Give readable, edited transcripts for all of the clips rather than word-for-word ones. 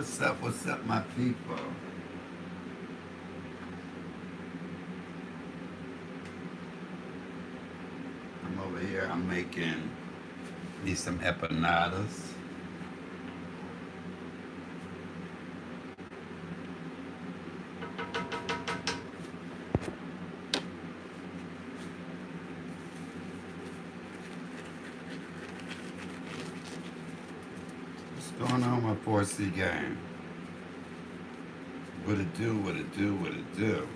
What's up, my people? I'm over here. I'm making me some empanadas. What's going on, my 4C gang? What it do? What it do? What it do?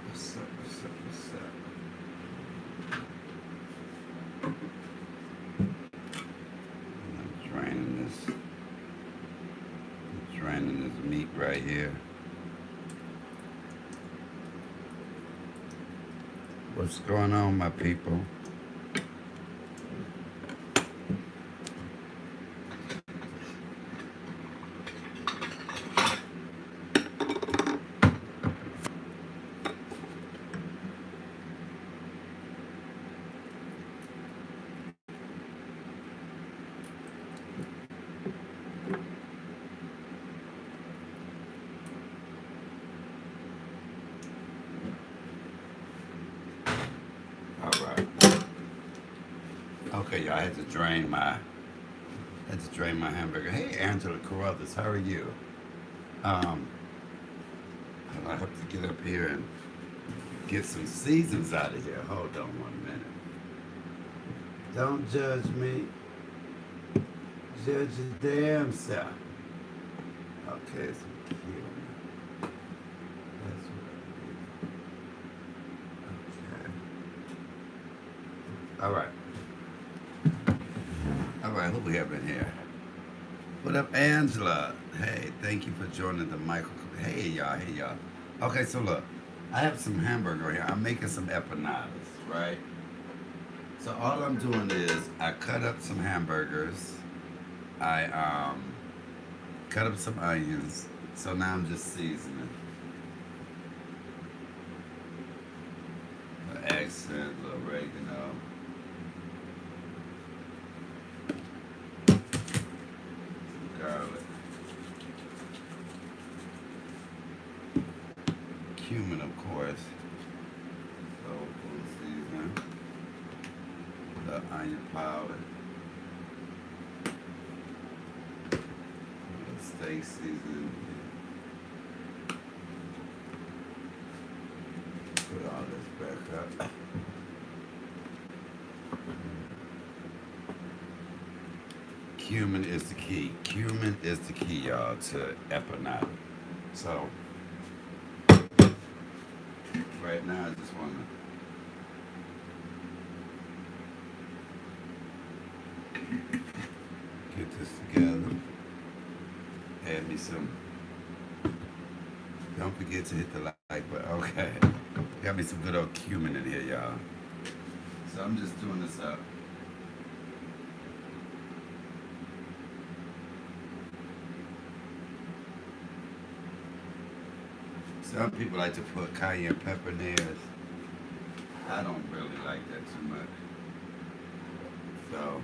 What's up? What's up? What's up? I'm draining this meat right here. What's going on, my people? All right. Okay, y'all. I had to drain my hamburger. Hey, Angela Carruthers, how are you? Um, I have to get up here and get some seasons out of here. Hold on 1 minute. Don't judge me. Judge your damn self. Okay, it's cute. That's what I need. Okay. All right. All right, who we have in here? What up, Angela? Hey, thank you for joining the Michael. Hey, y'all. Hey, y'all. Okay, so look, I have some hamburger here. I'm making some empanadas, right? So all I'm doing is I cut up some hamburgers. I cut up some onions. So now I'm just seasoning. The accent, a little oregano, some garlic, cumin, of course. So full seasoning. The onion powder. The steak seasoning. Put all this back up. Cumin is the key. Cumin is the key, y'all, to empanada. So right now, I just want to get this together. Add me some. Don't forget to hit the like button. Okay, got me some good old cumin in here, y'all. So I'm just doing this up. Some people like to put cayenne pepper in theirs. I don't really like that too much. So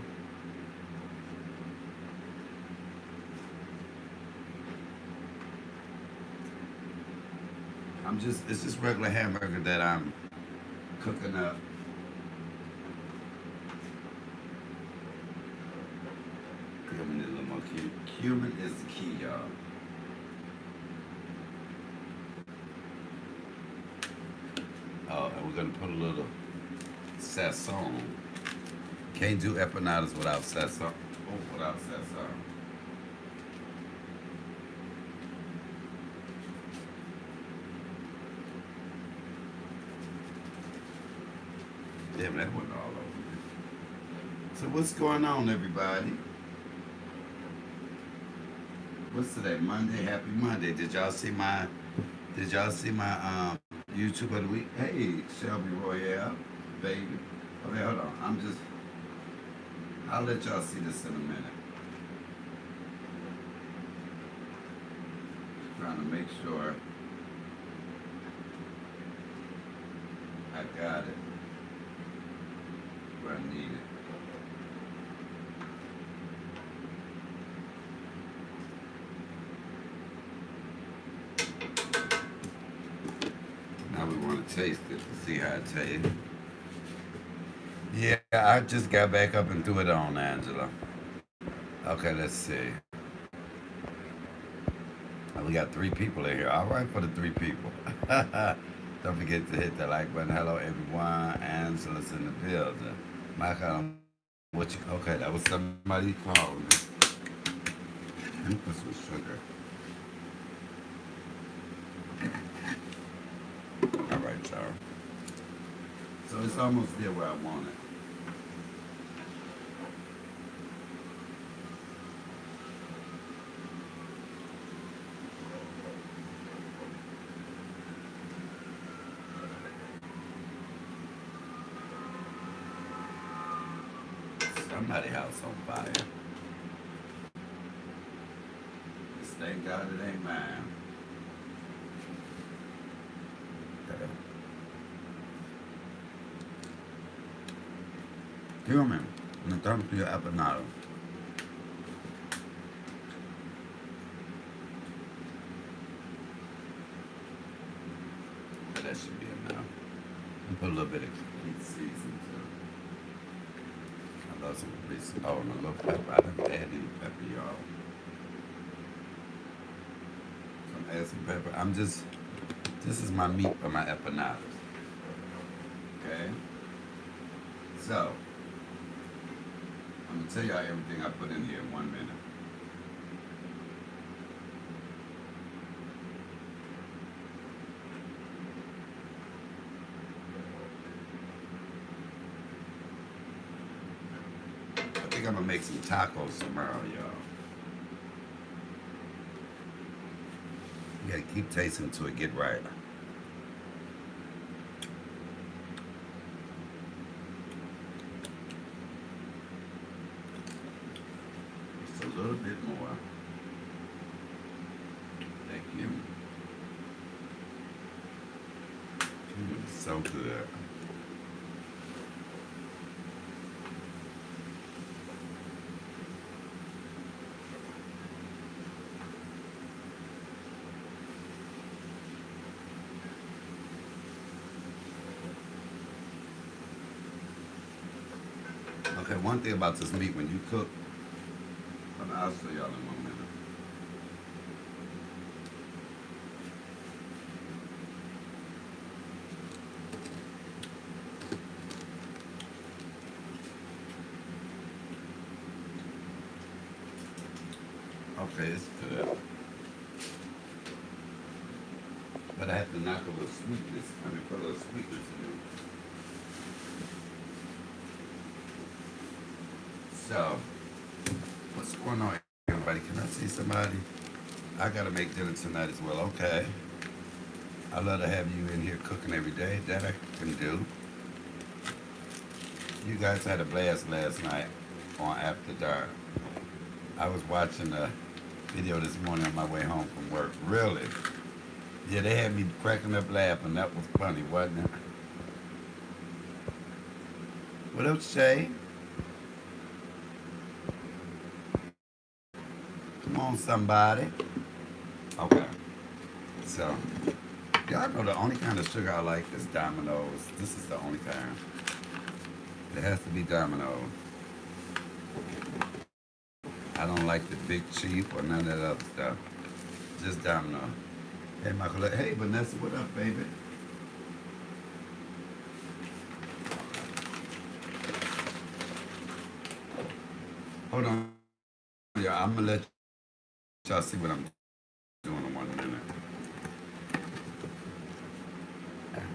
it's just regular hamburger that I'm cooking up. Cumin is a little more cute. Cumin is the key, y'all. Oh, and we're gonna put a little sazon. Can't do empanadas without sazon. Oh, without sazon. Damn, that went all over me. So what's going on, everybody? What's today? Monday. Happy Monday. Did y'all see my YouTube of the week? Hey, Shelby Royale, baby. Okay, hold on. I'll let y'all see this in a minute. Trying to make sure Got it. Where I need it. Now we want to taste it to see how it tastes. Yeah, I just got back up and threw it on, Angela. Okay, let's see. We got 3 people in here. All right, for the 3 people. Don't forget to hit the like button. Hello, everyone. Angela's in the building. Michael, what you? Okay, that was somebody calling me. Let me put some sugar. All right, y'all. So it's almost there where I want it. Somebody house on fire. Just thank God it ain't mine. Okay. Dígame, me están pidiendo empanada. That should be enough. And put a little bit of complete season too. I love some complete season. Oh, and a little pepper. I didn't add any pepper, y'all. So I'm add some pepper. This is my meat for my empanadas. Okay? So, I'm going to tell y'all everything I put in here in 1 minute. I think I'm going to make some tacos tomorrow, y'all. You got to keep tasting until it get right. Just a little bit more. Thank you. So good. Okay, one thing about this meat, when you cook, I'll show y'all in 1 minute. Okay, it's good. But I have to knock a little sweetness, put a little sweetness in it. So, what's going on, everybody? Can I see somebody? I gotta make dinner tonight as well. Okay. I'd love to have you in here cooking every day. That I can do. You guys had a blast last night on After Dark. I was watching a video this morning on my way home from work. Really? Yeah, they had me cracking up laughing. That was funny, wasn't it? What else, Shay? Come on, somebody. Okay. So, y'all know the only kind of sugar I like is Domino's. This is the only kind. It has to be Domino's. I don't like the big cheap or none of that other stuff. Just Domino. Hey, Michael. Hey, Vanessa. What up, baby? Hold on. Yeah, I'm going to let y'all see what I'm doing in 1 minute. Okay.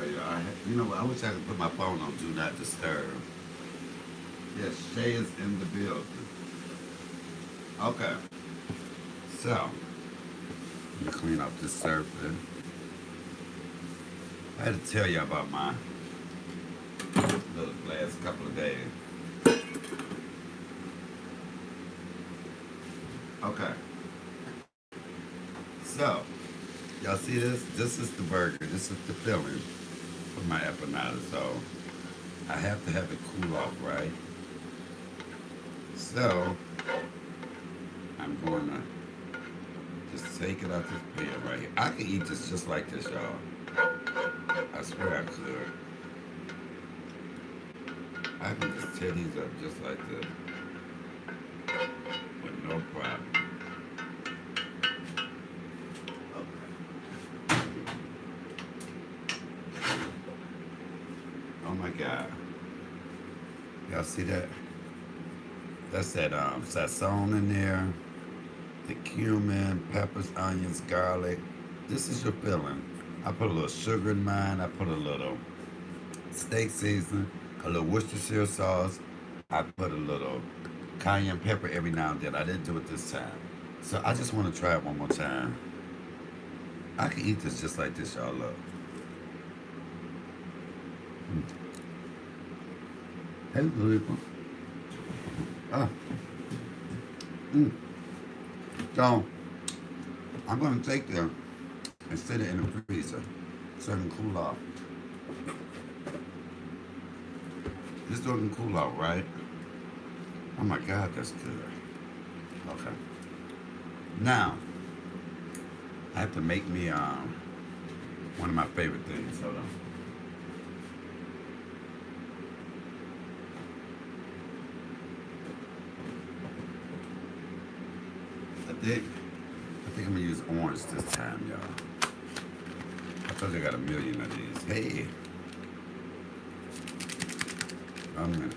Okay, you know what? I wish I could put my phone on Do Not Disturb. Yes, Shay is in the building. Okay. So, Let me clean up this surface. I had to tell you about my little last couple of days. Okay, so y'all see this? This is the burger. This is the filling for my empanada. So I have to have it cool off, right? So I'm going to just take it out this pan right here. I can eat this just like this, y'all. I swear I could. I can just tear these up just like this with no problem. Okay. Oh my God. Y'all see that? That's that sazon in there. The cumin, peppers, onions, garlic. This is your filling. I put a little sugar in mine. I put a little steak seasoning, a little Worcestershire sauce. I put a little cayenne pepper every now and then. I didn't do it this time. So I just want to try it one more time. I can eat this just like this, y'all. Look. Mm. Hey, people. Ah. Mm. So I'm going to take them and sit it in the freezer so it can cool off. This doesn't cool off, right? Oh my God, that's good. Okay. Now, I have to make me one of my favorite things. Hold on. I think I'm gonna use orange this time, y'all. I told you I got a million of these. Hey, I'm gonna.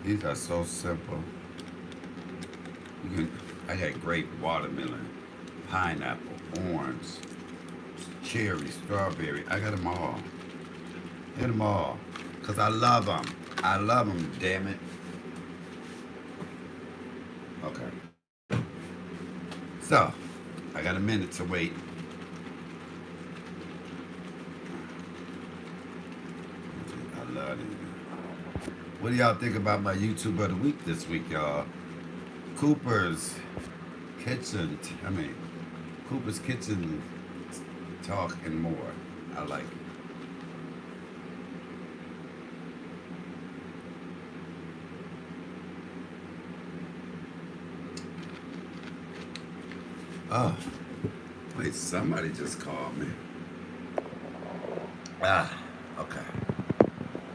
These are so simple. You can. I got grape, watermelon, pineapple, orange, cherry, strawberry. I got them all. I got them all. Cause I love them. I love them. Damn it. Okay. So, I got a minute to wait. I love it. What do y'all think about my YouTube of the week this week, y'all? Cooper's Kitchen. I mean, Cooper's Kitchen Talk and more. I like it. Oh, wait, somebody just called me. Ah, okay.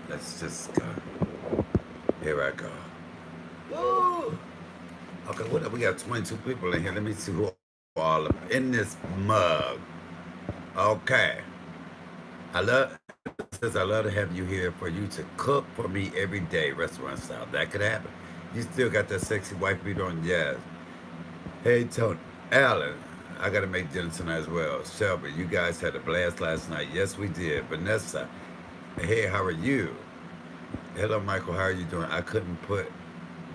Let's just go. Here I go. Woo! Okay, what up? We got 22 people in here. Let me see who all are in this mug. Okay. I love says I love to have you here for you to cook for me every day, restaurant style. That could happen. You still got that sexy wife beat on, yes. Hey Tony, Alan, I gotta make dinner tonight as well. Shelby, you guys had a blast last night. Yes, we did. Vanessa, hey, how are you? Hello, Michael. How are you doing? I couldn't put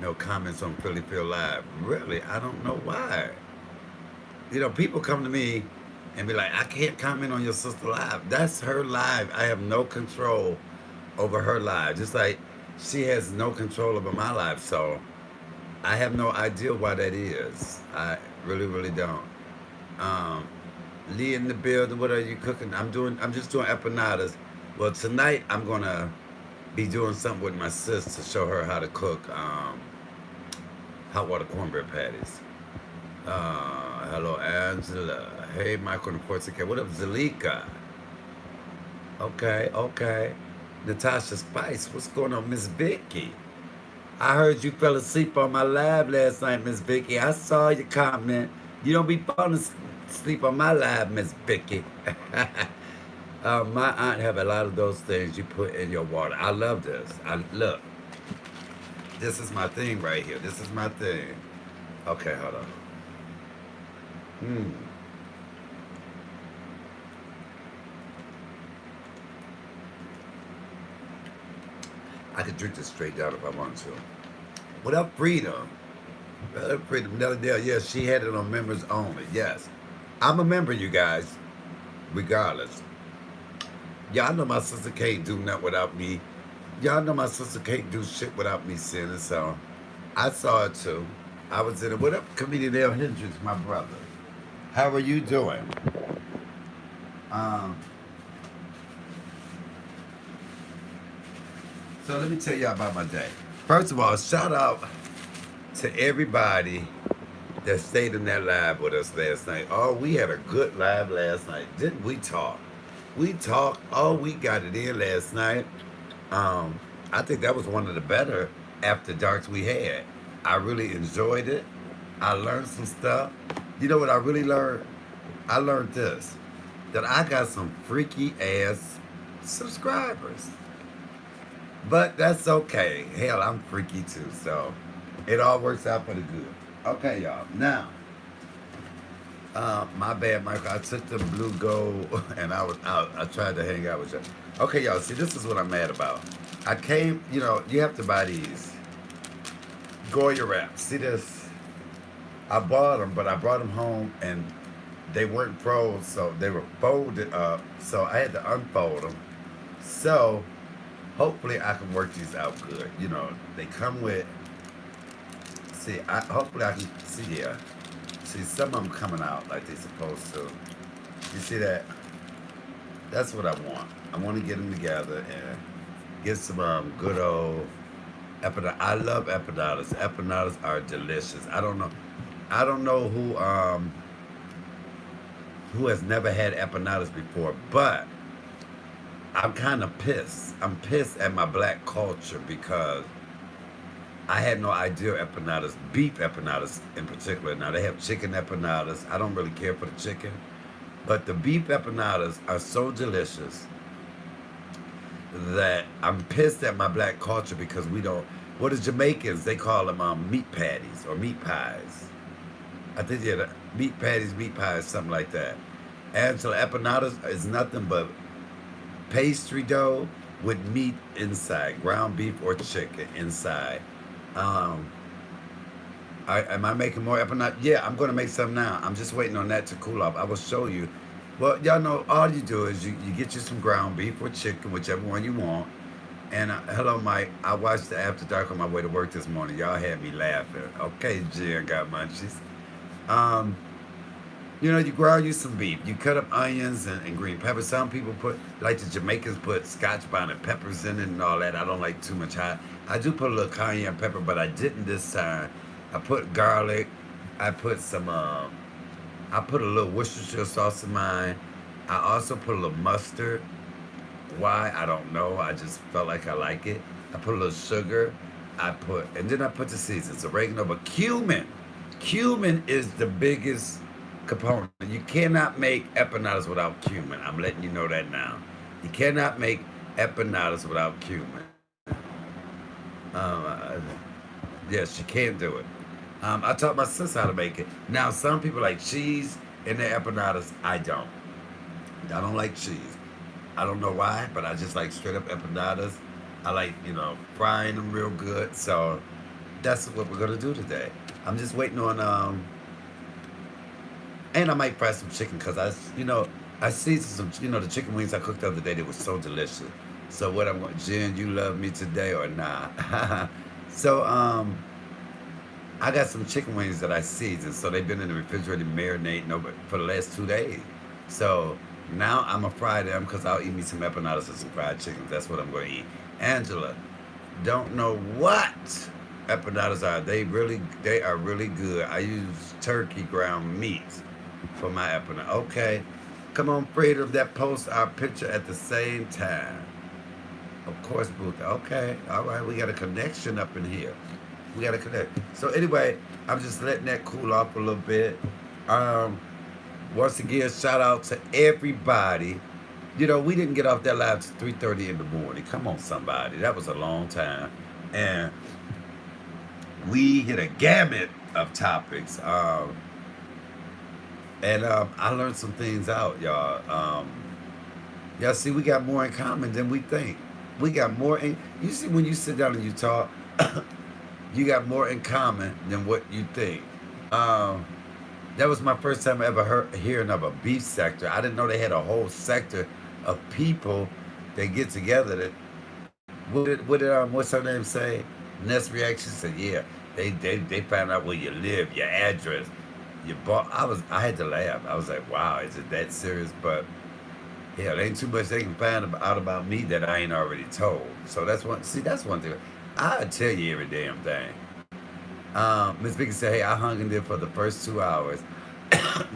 no comments on Philly Feel Live. Really? I don't know why. You know, people come to me and be like, I can't comment on your sister live. That's her live. I have no control over her live. Just like she has no control over my life. So I have no idea why that is. I really, really don't. Um, Lee in the building. What are you cooking? I'm just doing empanadas. Well, tonight I'm gonna be doing something with my sis to show her how to cook hot water cornbread patties. Hello, Angela. Hey, Michael and Portugal. What up, Zalika? Okay, okay. Natasha Spice. What's going on, Miss Vicky? I heard you fell asleep on my live last night, Miss Vicky. I saw your comment. You don't be falling asleep on my live, Miss Vicky. My aunt have a lot of those things you put in your water. I love this. I look. This is my thing right here. This is my thing. Okay, hold on. Hmm. I could drink this straight down if I want to. What up, Freedom? What up, Freedom? Nelly Dale, yes, she had it on members only. Yes. I'm a member, you guys, regardless. Y'all know my sister can't do nothing without me. Y'all know my sister can't do shit without me sinning, so I saw it too. I was in it. What up, comedian Dale Hendricks, my brother? How are you doing? Um, so let me tell y'all about my day. First of all, shout out to everybody that stayed in that live with us last night. Oh, we had a good live last night. Didn't we talk? We talked. Oh, we got it in last night. Um, I think that was one of the better after darks we had. I really enjoyed it. I learned some stuff. You know what I really learned? I learned this, that I got some freaky ass subscribers. But that's okay. Hell, I'm freaky too, so it all works out for the good. Okay, y'all. Now, my bad, Michael. I took the blue gold and I was out. I tried to hang out with you. Okay, y'all. See, this is what I'm mad about. I came, you have to buy these Goya wraps. See this? I bought them, but I brought them home and they weren't froze, so they were folded up. So I had to unfold them. So hopefully I can work these out good. They come with. See, hopefully I can see. Yeah, see some of them coming out like they supposed to. You see that? That's what I want. I want to get them together and get some good old empanadas. I love empanadas. Empanadas are delicious. I don't know who has never had empanadas before, but I'm kind of pissed. I'm pissed at my black culture because I had no idea empanadas, beef empanadas in particular. Now they have chicken empanadas. I don't really care for the chicken, but the beef empanadas are so delicious that I'm pissed at my black culture because we don't. What is Jamaicans? They call them meat patties or meat pies. I think yeah, meat patties, meat pies, something like that. And so empanadas is nothing but pastry dough with meat inside, ground beef or chicken inside. Um, am I making more empanadas? Yeah, I'm going to make some now. I'm just waiting on that to cool off. I will show you. Well, y'all know all you do is you get you some ground beef or chicken, whichever one you want. And hello, Mike. I watched the After Dark on my way to work this morning. Y'all had me laughing. Okay, Jen got munchies. Um, you ground you some beef. You cut up onions and green peppers. Some people like the Jamaicans put scotch bonnet peppers in it and all that. I don't like too much hot. I do put a little cayenne pepper, but I didn't this time. I put garlic. I put I put a little Worcestershire sauce in mine. I also put a little mustard. Why? I don't know. I just felt like I like it. I put a little sugar. And then I put the seasons, oregano, but cumin. Cumin is the biggest component. You cannot make empanadas without cumin. I'm letting you know that now. You cannot make empanadas without cumin. Uh, yes, you can't do it. I taught my sister how to make it. Now, some people like cheese in their empanadas. I don't. I don't like cheese. I don't know why, but I just like straight up empanadas. I like, frying them real good. So that's what we're gonna do today. I'm just waiting on and I might fry some chicken because I seasoned some, the chicken wings I cooked the other day. They were so delicious. So what I'm going, Jen, you love me today or not? So I got some chicken wings that I seasoned. So they've been in the refrigerator marinating over for the last 2 days. So now I'm gonna fry them because I'll eat me some empanadas and some fried chickens. That's what I'm gonna eat. Angela, don't know what empanadas are. They are really good. I use turkey ground meat for my empanada. Okay, come on, Freedom. That posts our picture at the same time. Of course, Booth. Okay, all right. We got a connection up in here. We got to connect. So anyway, I'm just letting that cool off a little bit. Um, Once again, shout out to everybody. We didn't get off that live till 3:30 in the morning. Come on, somebody. That was a long time. And we hit a gamut of topics. And I learned some things out, y'all. Y'all see, we got more in common than we think. We got more. You see, when you sit down and you talk, You got more in common than what you think. Um, that was my first time ever hearing of a beef sector. I didn't know they had a whole sector of people that get together. That what's her name say? Next reaction said, yeah, they found out where you live, your address, your bar. I had to laugh. I was like, wow, is it that serious? But hell, ain't too much they can find out about me that I ain't already told. So that's one. See, that's one thing. I tell you every damn thing. Miss Vicky said, "Hey, I hung in there for the first 2 hours."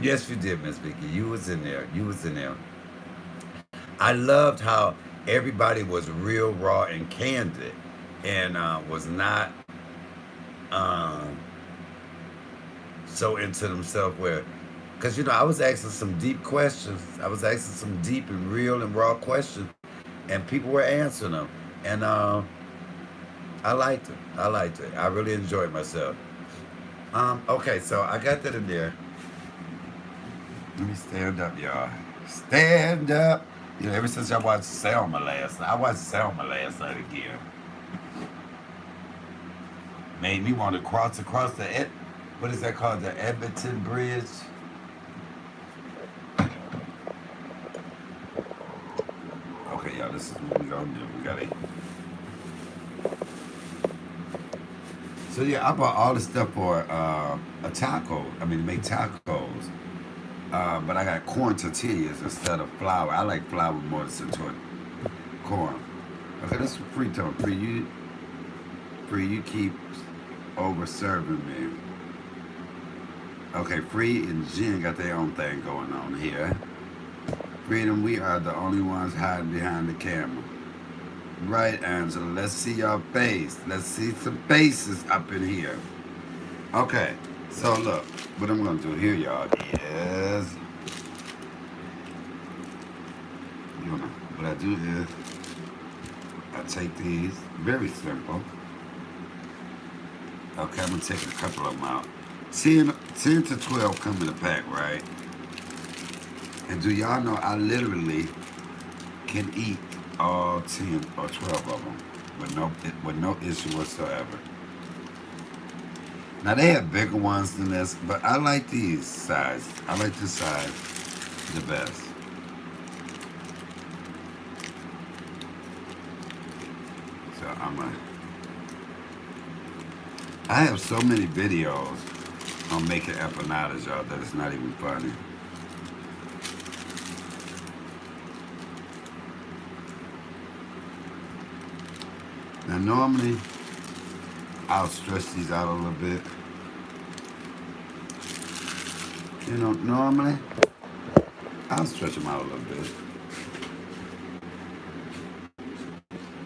Yes, you did, Miss Vicky. You was in there. You was in there. I loved how everybody was real, raw, and candid, and was not um, so into themselves. Where, because I was asking some deep questions. I was asking some deep and real and raw questions, and people were answering them, and I liked it. I liked it. I really enjoyed myself. Okay, so I got that in there. Let me stand up, y'all. Stand up. Ever since I watched Selma last night, I watched Selma last night again. Made me want to cross across what is that called? The Edmonton Bridge? Okay, y'all, this is what we gonna do. We gotta. So yeah, I bought all the stuff for a taco. I mean, to make tacos. But I got corn tortillas instead of flour. I like flour more than corn. Okay, this is free tone. Free, you keep over serving me. Okay, Free and Jen got their own thing going on here. Freedom, we are the only ones hiding behind the camera. Right, Angela. Let's see your face. Let's see some faces up in here. Okay, so look, what I'm gonna do here, y'all, is what I do is I take these, very simple. Okay, I'm gonna take a couple of them out. 10 to 12 come in a pack, right? And do y'all know I literally can eat all 10 or 12 of them with no issue whatsoever. Now they have bigger ones than this, but I like these size. I like this size the best. So I have so many videos on making empanadas, y'all, that it's not even funny. Now normally I'll stretch these out a little bit. Normally I'll stretch them out a little bit.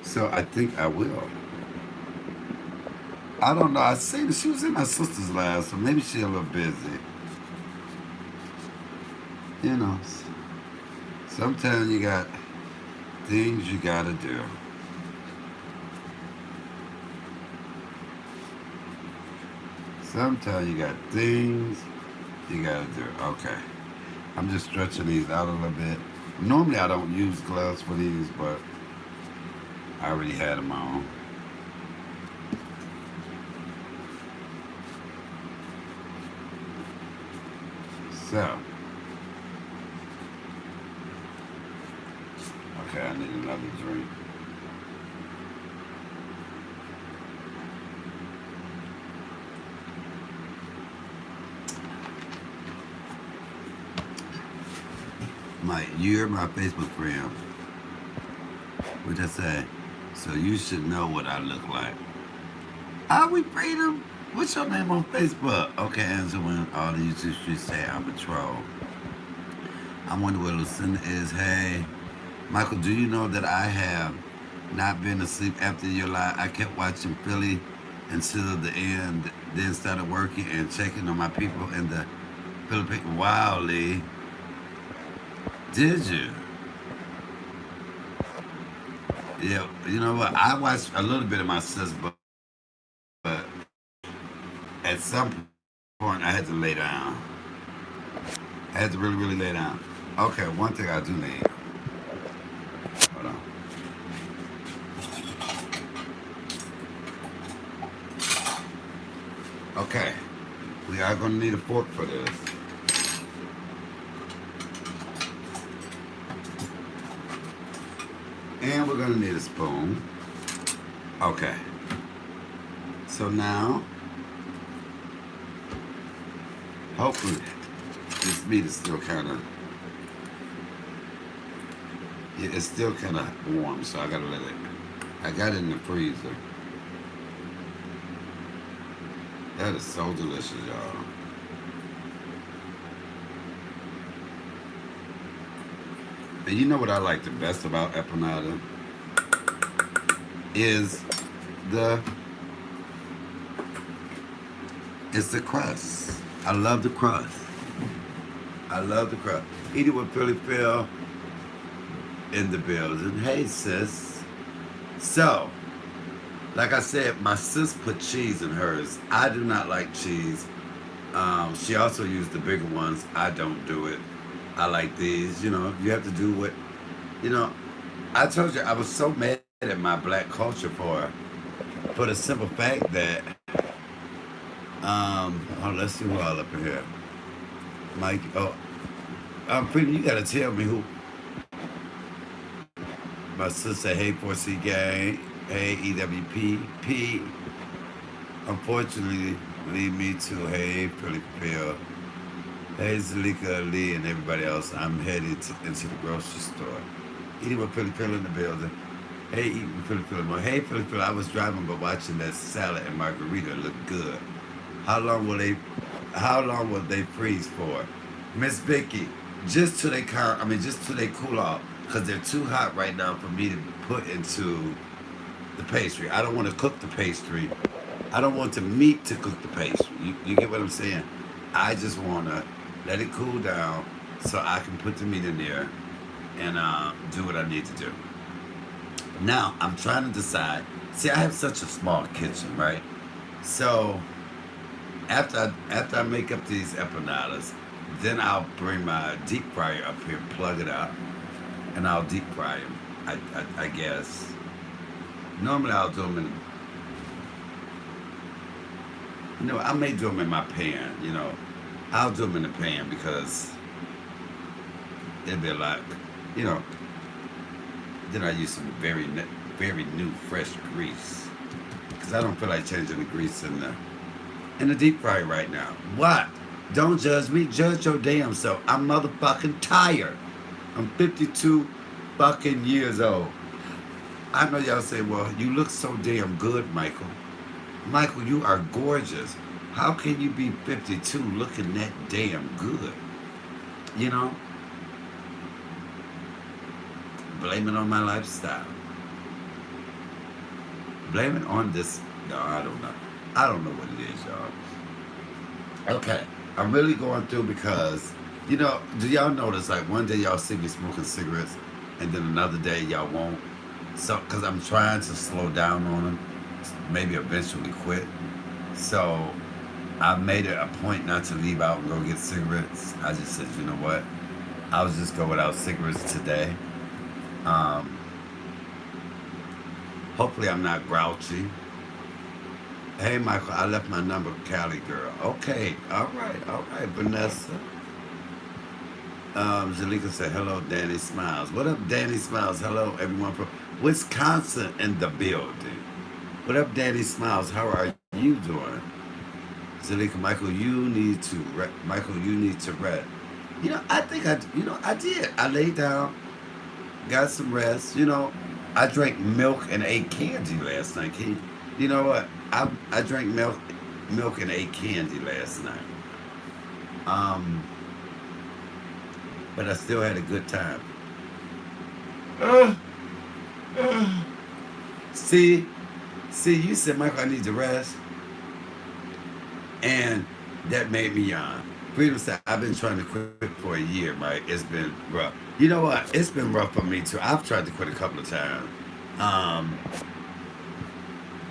So I think I will. I don't know. I seen she was in my sister's live, so maybe she's a little busy. You know, sometimes you got things you gotta do. Sometimes you got things you gotta do. Okay. I'm just stretching these out a little bit. Normally I don't use gloves for these, but I already had them on. So, okay, I need another drink. You're my Facebook friend. What I say? So you should know what I look like. Are we freedom? What's your name on Facebook? Okay, answer when all the YouTube streets say I'm a troll. I wonder where Lucinda is. Hey, Michael, do you know that I have not been asleep after your live? I kept watching Philly until the end, then started working and checking on my people in the Philippines. Wow, Lee. Did you? Yeah, you know what? I watched a little bit of my sis, but at some point I had to lay down. I had to really, really lay down. Okay, one thing I do need. Hold on. Okay, we are gonna need a fork for this. And we're gonna need a spoon. Okay, so now, hopefully, this meat is still kind of, it's still kind of warm, so I gotta let it, I got it in the freezer. That is so delicious, y'all. And you know what I like the best about empanada? Is the, it's the crust. I love the crust. I love the crust. Eat it with Philly Phil in the building. Hey, sis. So, like I said, my sis put cheese in hers. I do not like cheese. She also used the bigger ones. I don't do it. I like these. You know, you have to do what, you know. I told you I was so mad at my black culture for the simple fact that, oh, let's see who all up in here. Mike, oh, Freedom, you gotta tell me who. My sister, hey 4C Gang, hey EWP, P. Unfortunately, lead me to hey Philly Phil, hey Zalika Lee, and everybody else. I'm headed into the grocery store. Eating with Philly Phil in the building. Hey, eating with Philly Phil. Hey, Philly Phil, I was driving but watching that salad and margarita look good. How long will they? How long will they freeze for? Miss Vicky, just till they just till they cool off, cause they're too hot right now for me to put into the pastry. I don't want to cook the pastry. I don't want the meat to cook the pastry. You get what I'm saying? I just want to let it cool down so I can put the meat in there and do what I need to do. Now I'm trying to decide. See, I have such a small kitchen, right? So after I make up these empanadas, then I'll bring my deep fryer up here, plug it up, and I'll deep fry them. I guess. Normally I'll do them in, I may do them in my pan. I'll do them in the pan because it'd be a lot. You know, then I use some very new fresh grease because I don't feel like changing the grease in the deep fryer right now. What? Don't judge me. Judge your damn self. I'm motherfucking tired. I'm 52 fucking years old. I know y'all say, well, you look so damn good, Michael. Michael, you are gorgeous. How can you be 52 looking that damn good? You know? Blame it on my lifestyle. Blame it on this. No, I don't know. I don't know what it is, y'all. Okay. I'm really going through because, do y'all notice, like, one day y'all see me smoking cigarettes and then another day y'all won't? So, because I'm trying to slow down on them, maybe eventually quit. So, I made it a point not to leave out and go get cigarettes. I just said, you know what? I'll just go without cigarettes today. Hopefully I'm not grouchy. Hey, Michael, I left my number, Cali girl. Okay, all right, Vanessa. Jalika said, hello, Danny Smiles. What up, Danny Smiles? Hello, everyone from Wisconsin in the building. What up, Danny Smiles? How are you doing? Jalika, Michael, you need to rest. I think I did. I laid down, got some rest. I drank milk and ate candy last night. You know what? I drank milk and ate candy last night. But I still had a good time. See, you said, Michael, I need to rest. And that made me yawn. Freedom said, I've been trying to quit for a year, Mike. It's been rough. You know what? It's been rough for me too. I've tried to quit a couple of times.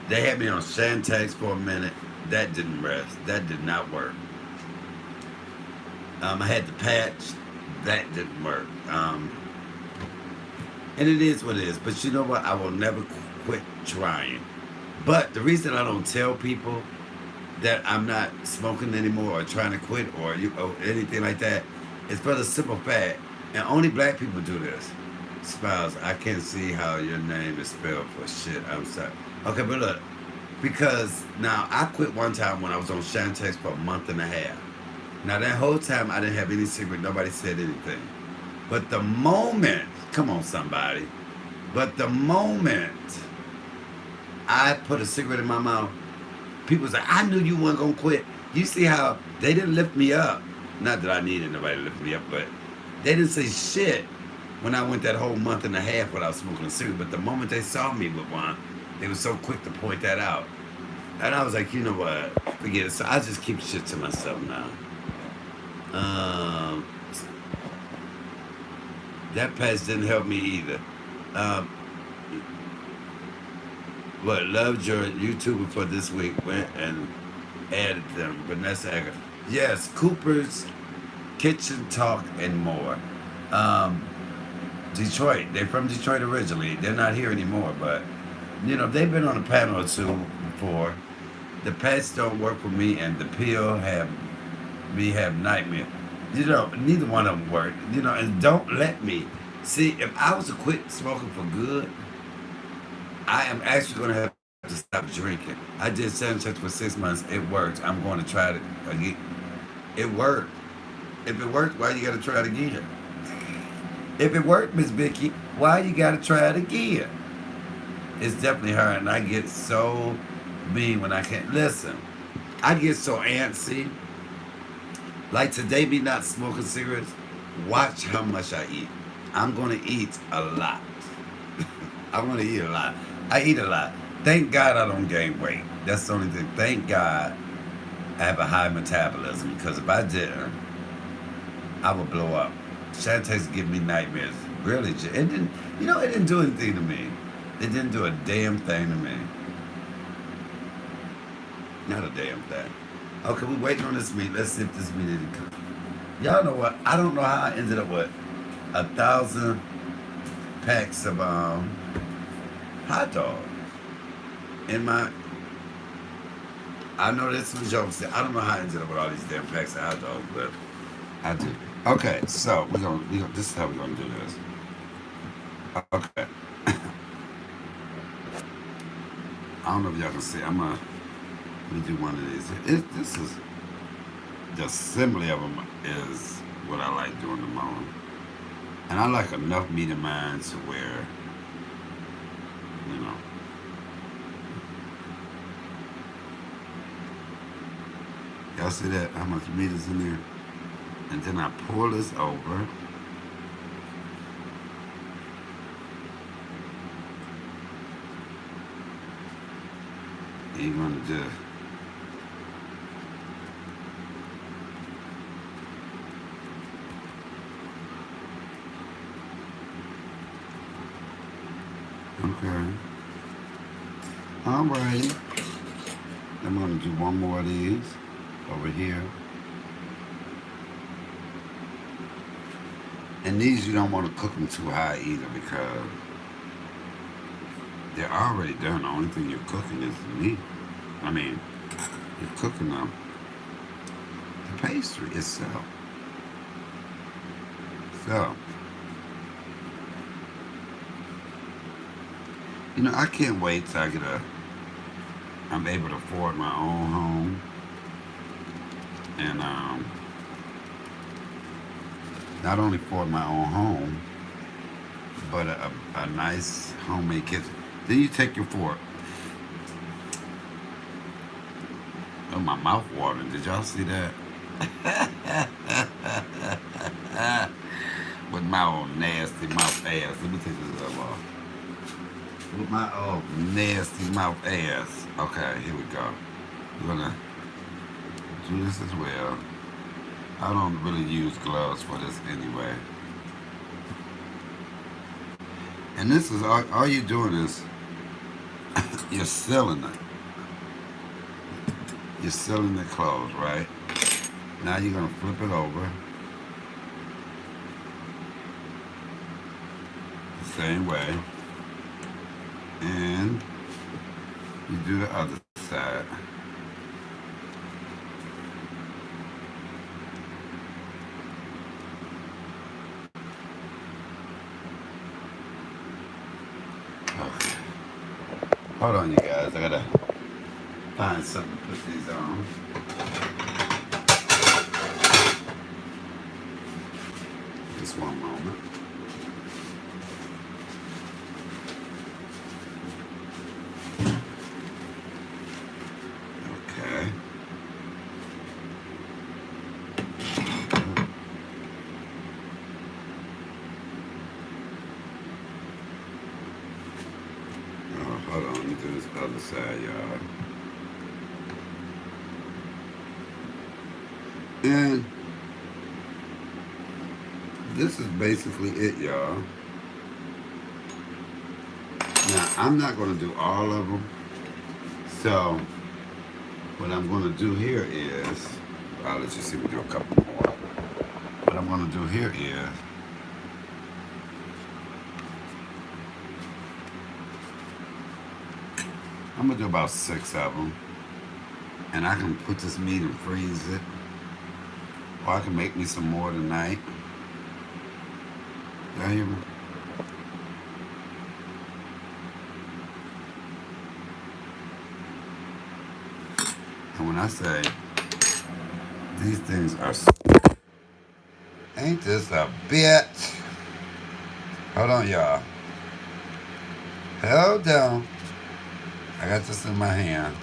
They had me on Shantax for a minute. That didn't rest. That did not work. I had the patch. That didn't work. And it is what it is. But you know what? I will never quit trying. But the reason I don't tell people that I'm not smoking anymore or trying to quit or anything like that. It's for the simple fact, and only black people do this. Spouse, I can't see how your name is spelled for shit. I'm sorry. Okay, but look, because now I quit one time when I was on Shantex for a month and a half. Now that whole time I didn't have any cigarette. Nobody said anything. But the moment, come on somebody, but the moment I put a cigarette in my mouth, people say, I knew you weren't gonna quit. You see how they didn't lift me up. Not that I needed nobody to lift me up, but they didn't say shit when I went that whole month and a half without smoking a cigarette. But the moment they saw me with one, they were so quick to point that out. And I was like, you know what? Forget it. So I just keep shit to myself now. Um, that patch didn't help me either. Um, but loved your YouTuber for this week. Went and added them. Vanessa Ecker. Yes, Cooper's Kitchen Talk and more. Um, Detroit. They're from Detroit originally. They're not here anymore, but they've been on a panel or two before. The pets don't work for me, and the pill have me have nightmare. Neither one of them work. And don't let me see if I was to quit smoking for good. I am actually going to have to stop drinking. I did Sanchez for 6 months. It worked. I'm going to try it again. It worked. If it worked, why you got to try it again? If it worked, Miss Vicky, why you got to try it again? It's definitely hard, and I get so mean when I can't listen. I get so antsy. Like today, me not smoking cigarettes. Watch how much I eat. I'm gonna eat a lot. I'm gonna eat a lot. I eat a lot. Thank God I don't gain weight. That's the only thing. Thank God I have a high metabolism because if I didn't, I would blow up. Shantae's give me nightmares. Really, it didn't. It didn't do anything to me. It didn't do a damn thing to me. Not a damn thing. Okay, we waiting on this meat. Let's see if this meat didn't cook. Y'all know what? I don't know how I ended up with 1,000 packs of hot dogs in my. I know there's some jokes. I don't know how I ended up with all these damn packs of hot dogs, but I do. Okay, so we gonna this is how we're gonna do this. Okay. I don't know if y'all can see. Let me do one of these. This is the assembly of them is what I like doing the most, and I like enough meat in mine to where you know. Y'all see that? How much meat is in there? And then I pour this over. And you're gonna just okay. Alrighty. I'm gonna do one more of these over here. And these you don't want to cook them too high either because they're already done. The only thing you're cooking is the meat. I mean, you're cooking the pastry itself. So, I can't wait till I'm able to afford my own home. And not only afford my own home, but a nice homemade kitchen. Then you take your fork. Oh, my mouth watering. Did y'all see that? With my old nasty mouth ass. Let me take this up off. With my old nasty mouth ass. Okay, here we go. We're gonna do this as well. I don't really use gloves for this anyway. And this is all you're doing is you're sealing it. You're sealing it closed, right? Now you're gonna flip it over the same way, and you do the other side. Hold on, you guys. I gotta find something to put these on. Just one moment. Okay. Oh, hold on. Let me do this other side, y'all. And this is basically it, y'all. Now, I'm not going to do all of them. So, what I'm going to do here is, I'll let you see me do a couple more. What I'm going to do here is, I'm going to do about 6 of them. And I can put this meat and freeze it. Or I can make me some more tonight. Y'all hear me? And when I say these things are, ain't this a bitch? Hold on, y'all. Hold on. I got this in my hand.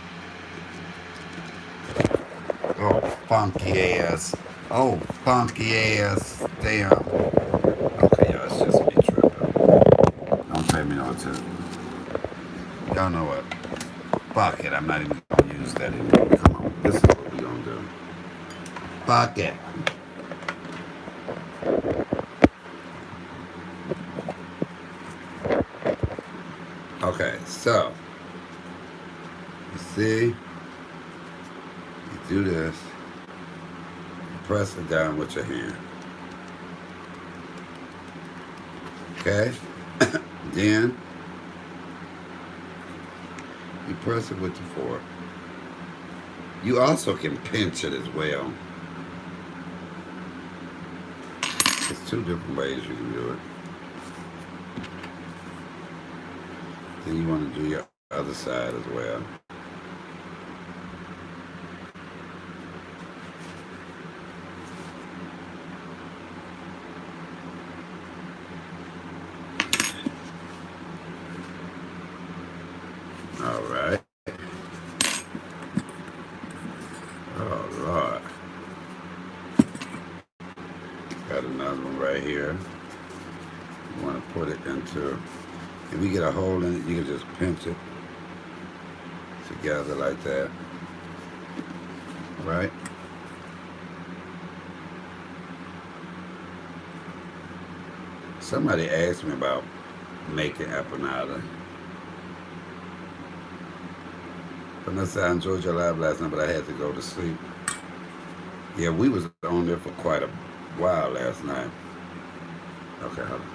Oh, funky ass. Oh, funky ass. Damn. Okay, y'all, it's just me tripping. Don't pay me no attention. Y'all know what? Fuck it. I'm not even gonna use that anymore. Come on. This is what we gonna do. Fuck it. Okay, so you see, you do this, you press it down with your hand. Okay? Then you press it with the fork. You also can pinch it as well. There's 2 different ways you can do it. Then you want to do your other side as well. All right. Oh, Lord. Got another one right here. You want to put it into, if you get a hole in it, you can just pinch it together like that. Right? Somebody asked me about making empanada. But I said I enjoyed your live last night, but I had to go to sleep. Yeah, we was on there for quite a while last night. Okay, hold on.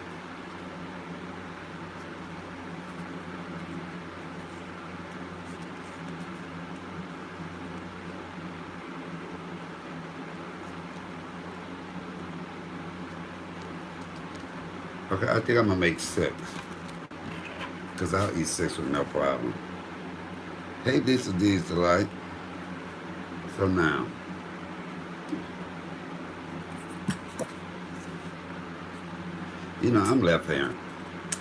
Okay, I think I'm gonna make 6. Because I'll eat 6 with no problem. Hey, Lisa D's Delight. So now, you know, I'm left-handed.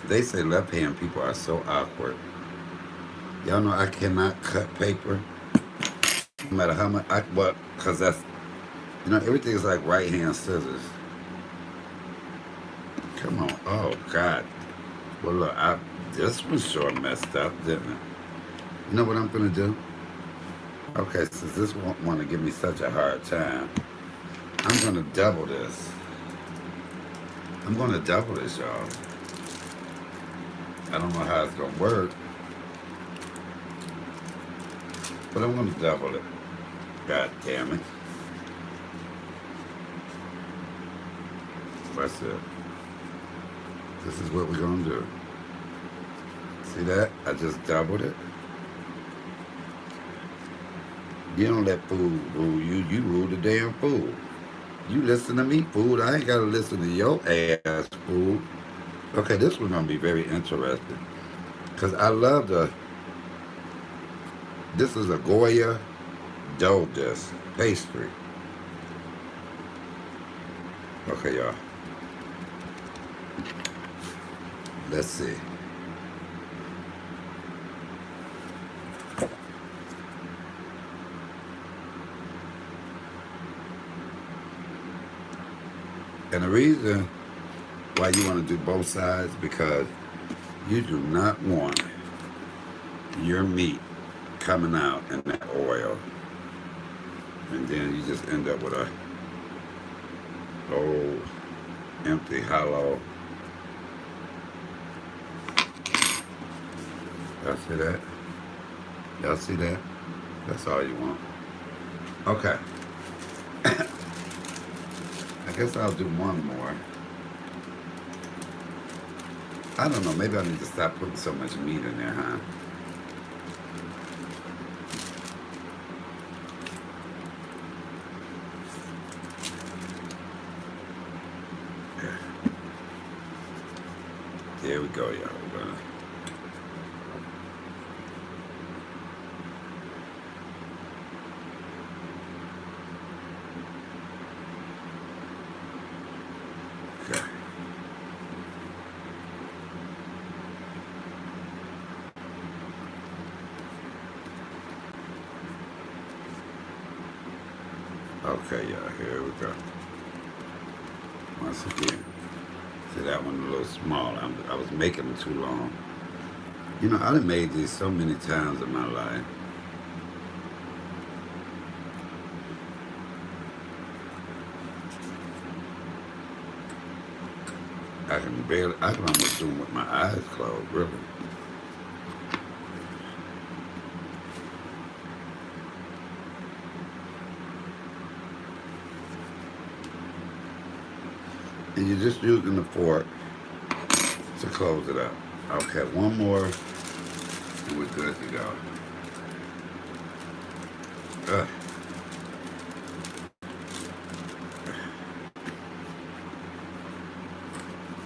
They say left-hand people are so awkward. Y'all know I cannot cut paper, no matter how much, because that's, you know, everything is like right-hand scissors. Come on. Oh, God. Well, look, this one sure messed up, didn't it? You know what I'm going to do? Okay, since this won't want to give me such a hard time, I'm going to double this. I'm going to double this, y'all. I don't know how it's going to work, but I'm going to double it. God damn it. That's it. This is what we're going to do. See that? I just doubled it. You don't let food rule you. You rule the damn food. You listen to me, food. I ain't got to listen to your ass, food. Okay, this one's going to be very interesting. Because I love the This is a Goya dough disc pastry. Okay, y'all. Let's see. And the reason why you want to do both sides, because you do not want your meat coming out in that oil, and then you just end up with a old empty hollow. Y'all see that? Y'all see that? That's all you want. Okay. I guess I'll do one more. I don't know, maybe I need to stop putting so much meat in there, huh? There we go, y'all. We're gonna... Okay. Okay, y'all, here we go. Once again. See that one a little small. I was making them too long. You know, I done made these so many times in my life. I can almost do them with my eyes closed, really. And you're just using the fork to close it up. Okay, one more, and we're good to go. Ugh.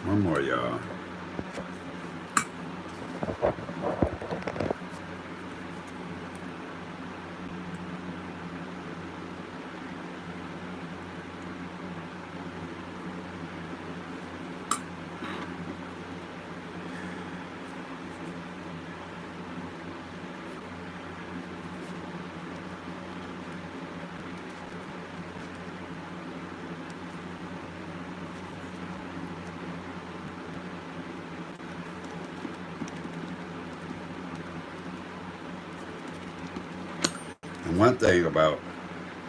One more, y'all. And one thing about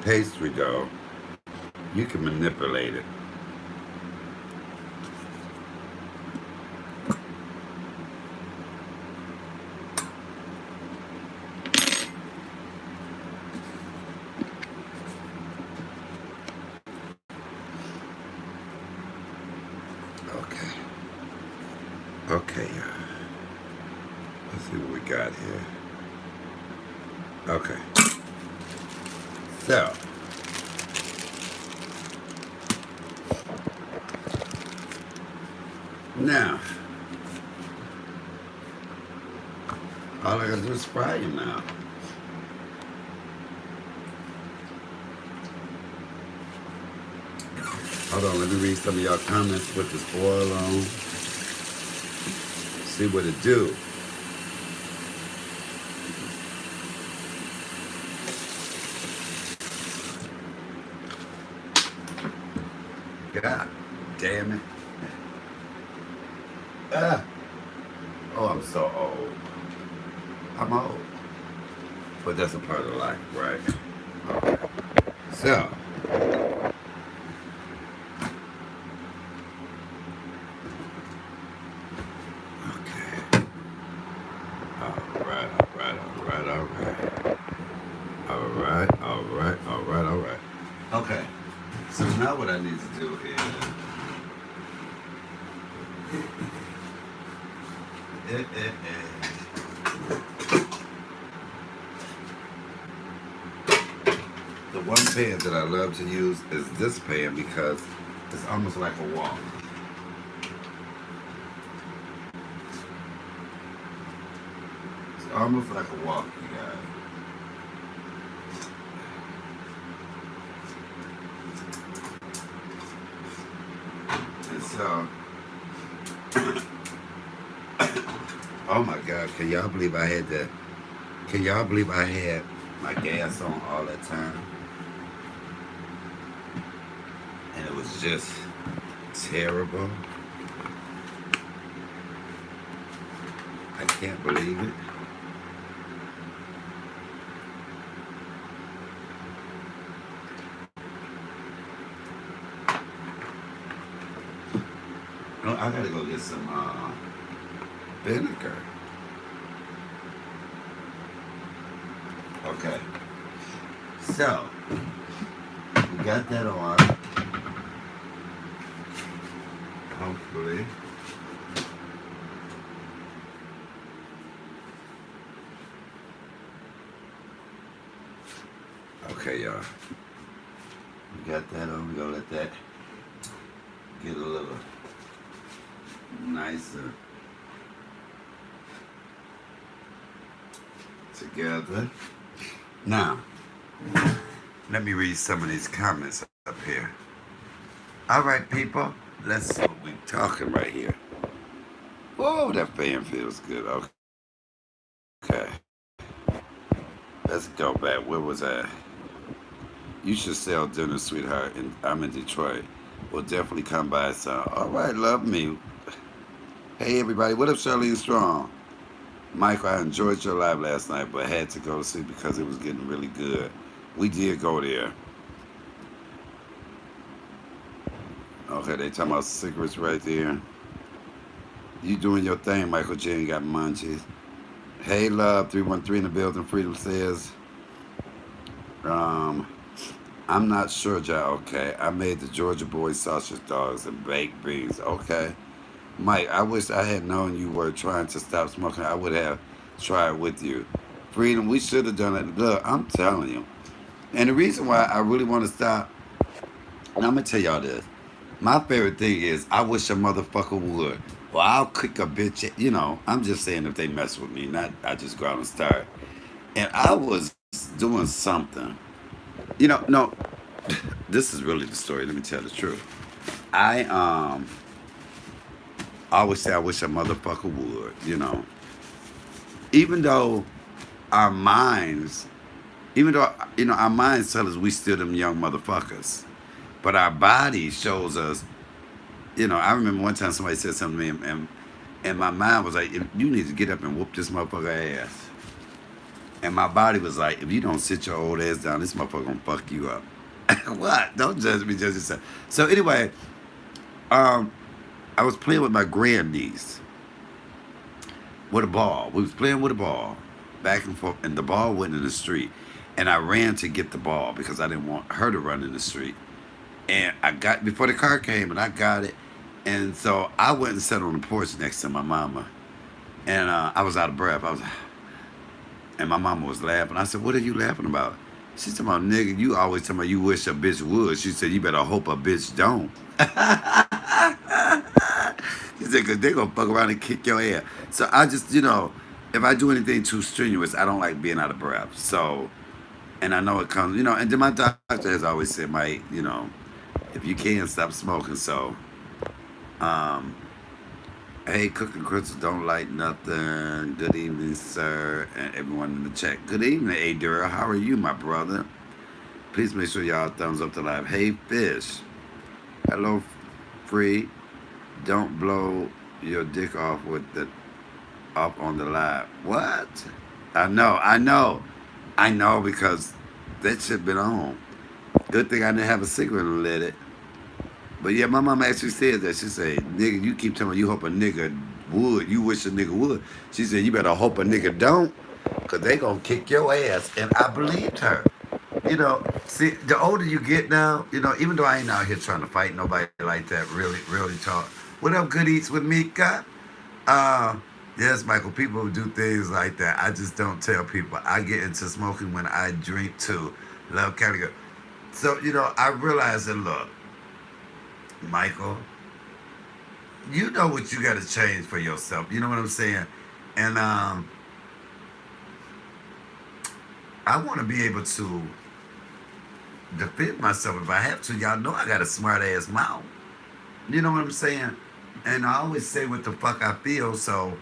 pastry dough, you can manipulate it. Okay. Okay, let's see what we got here. Okay. So, now, all I gotta do is fry you now. Hold on, let me read some of y'all comments with this oil on. See what it do. God damn it. Ah. Oh, I'm so old. I'm old. But that's a part of life, right? Okay. So. Okay. All right. Okay. So now what I need to do is the one pan that I love to use is this pan because it's almost like a wok. It's almost like a wok, you guys. So, oh my God, can y'all believe I had that? Can y'all believe I had my gas on all that time? And it was just terrible. I can't believe it. No, I gotta go get some vinegar. Okay. So, we got that on. Hopefully. Okay, y'all. We got that on. We're gonna let that get a little nicer together. Now, let me read some of these comments up here. All right, people. Let's see what we're talking right here. Whoa, that fan feels good. Okay. Let's go back. Where was I? You should sell dinner, sweetheart. And I'm in Detroit. We'll definitely come by some. All right, love me. Hey, everybody. What up, Charlene Strong? Michael, I enjoyed your live last night, but had to go to sleep because it was getting really good. We did go there. Okay, they talking about cigarettes right there. You doing your thing, Michael J. Got munchies. Hey, love, 313 in the building. Freedom says, um, I'm not sure, Ja. Okay, I made the Georgia Boy sausage dogs and baked beans. Okay. Mike, I wish I had known you were trying to stop smoking. I would have tried with you. Freedom, we should have done it. Look, I'm telling you. And the reason why I really want to stop, and I'm going to tell y'all this. My favorite thing is I wish a motherfucker would. Well, I'll kick a bitch. You know, I'm just saying if they mess with me, not I just go out and start. And I was doing something. You know, no, this is really the story. Let me tell the truth. I always say I wish a motherfucker would. You know, even though our minds, even though our minds tell us we still them young motherfuckers, but our body shows us. You know, I remember one time somebody said something to me, and my mind was like, "You need to get up and whoop this motherfucker ass." And my body was like, "If you don't sit your old ass down, this motherfucker gonna fuck you up." What? Don't judge me, judge yourself. So anyway, um, I was playing with my grandniece with a ball. We was playing with a ball, back and forth, and the ball went in the street, and I ran to get the ball because I didn't want her to run in the street. And I got before the car came, and I got it. And so I went and sat on the porch next to my mama, and I was out of breath. And my mama was laughing. I said, "What are you laughing about?" She said, "About nigga, you always tell me you wish a bitch would." She said, "You better hope a bitch don't." She said, "Cause they gonna fuck around and kick your ass." So I just, if I do anything too strenuous, I don't like being out of breath. So, and I know it comes, and then my doctor has always said, Mike, if you can stop smoking. So, um, hey, Cooking Crystal don't like nothing. Good evening, sir, and everyone in the chat. Good evening, Adura. How are you, my brother? Please make sure y'all thumbs up the live. Hey, Fish. Hello, Free. Don't blow your dick off with the up on the live. What? I know because that shit been on. Good thing I didn't have a cigarette and lit it. But yeah, my mom actually said that. She said, "Nigga, you keep telling me you hope a nigga would. You wish a nigga would." She said, "You better hope a nigga don't, cause they gonna kick your ass." And I believed her. See, the older you get now, even though I ain't out here trying to fight nobody like that, really, really talk. What up, good eats with Mika? Uh, yes, Michael, people who do things like that, I just don't tell people. I get into smoking when I drink too. Love kind of good. So, I realize that, look, Michael, you know what you got to change for yourself. You know what I'm saying? And I want to be able to defend myself if I have to. Y'all know I got a smart ass mouth. You know what I'm saying? And I always say what the fuck I feel. So,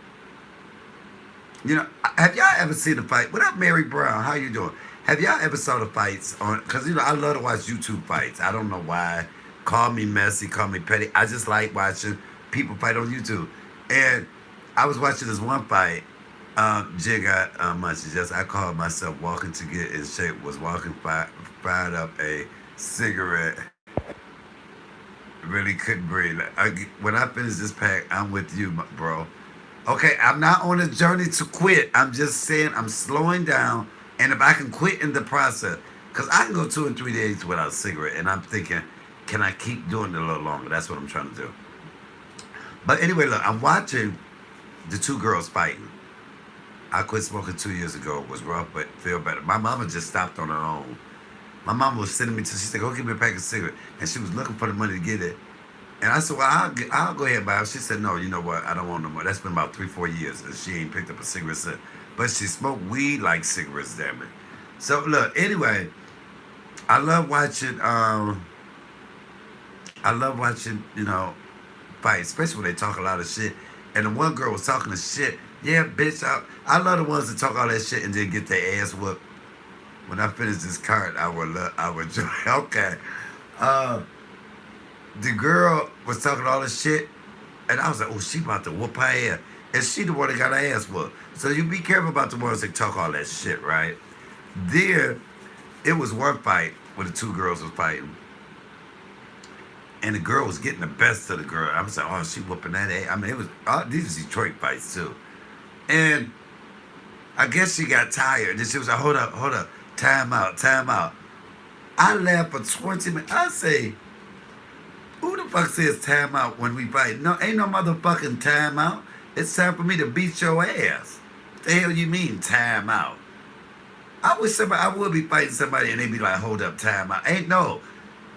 have y'all ever seen a fight? What up, Mary Brown? How you doing? Have y'all ever saw the fights on? Because I love to watch YouTube fights. I don't know why. Call me messy, call me petty. I just like watching people fight on YouTube. And I was watching this one fight. Jig got munchies. Yes, I called myself walking to get in shape. Was walking fired up a cigarette. Really couldn't breathe. When I finish this pack, I'm with you, bro. Okay, I'm not on a journey to quit. I'm just saying I'm slowing down, and if I can quit in the process, because I can go 2 and 3 days without a cigarette, and I'm thinking, can I keep doing it a little longer? That's what I'm trying to do. But anyway, look, I'm watching the two girls fighting. I quit smoking 2 years ago. It was rough, but feel better. My mama just stopped on her own. My mom was sending me to. She said, "Go get me a pack of cigarettes," and she was looking for the money to get it. And I said, "Well, I'll go ahead and buy it." She said, "No, you know what? I don't want no more." That's been about 3, 4 years, and she ain't picked up a cigarette since. But she smoked weed like cigarettes, damn it. So look, anyway, I love watching. I love watching. Fights, especially when they talk a lot of shit. And the one girl was talking the shit. Yeah, bitch. I love the ones that talk all that shit and then get their ass whooped. When I finish this card, I will love. I will join. Okay. Uh, the girl was talking all this shit, and I was like, "Oh, she about to whoop her ass," and she the one that got her ass whooped. So you be careful about the ones that talk all that shit, right? There, it was one fight where the two girls was fighting, and the girl was getting the best of the girl. I was like, "Oh, she whooping that ass." I mean, it was these was Detroit fights too, and I guess she got tired. And she was like, hold up, time out, time out." I laughed for 20 minutes. I say, who the fuck says time out when we fight? No, ain't no motherfucking time out. It's time for me to beat your ass. What the hell you mean time out? I wish somebody, I would be fighting somebody and they be like, hold up, time out. Ain't no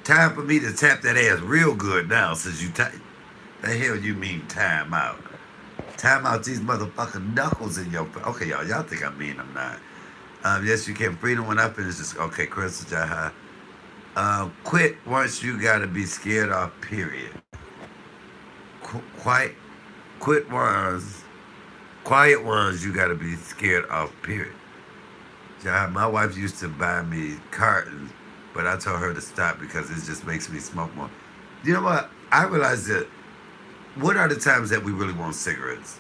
time for me to tap that ass real good now since you the hell you mean time out? Time out these motherfucking knuckles in your. Okay, y'all. Y'all think I mean I'm not. Yes, you can. Freedom when I finish this. Okay, Chris Jaha. Quit once you gotta be scared off. Period. Quiet. Quit ones. Quiet ones you gotta be scared off. Period. Jaha, my wife used to buy me cartons, but I told her to stop because it just makes me smoke more. You know what? I realized that. What are the times that we really want cigarettes?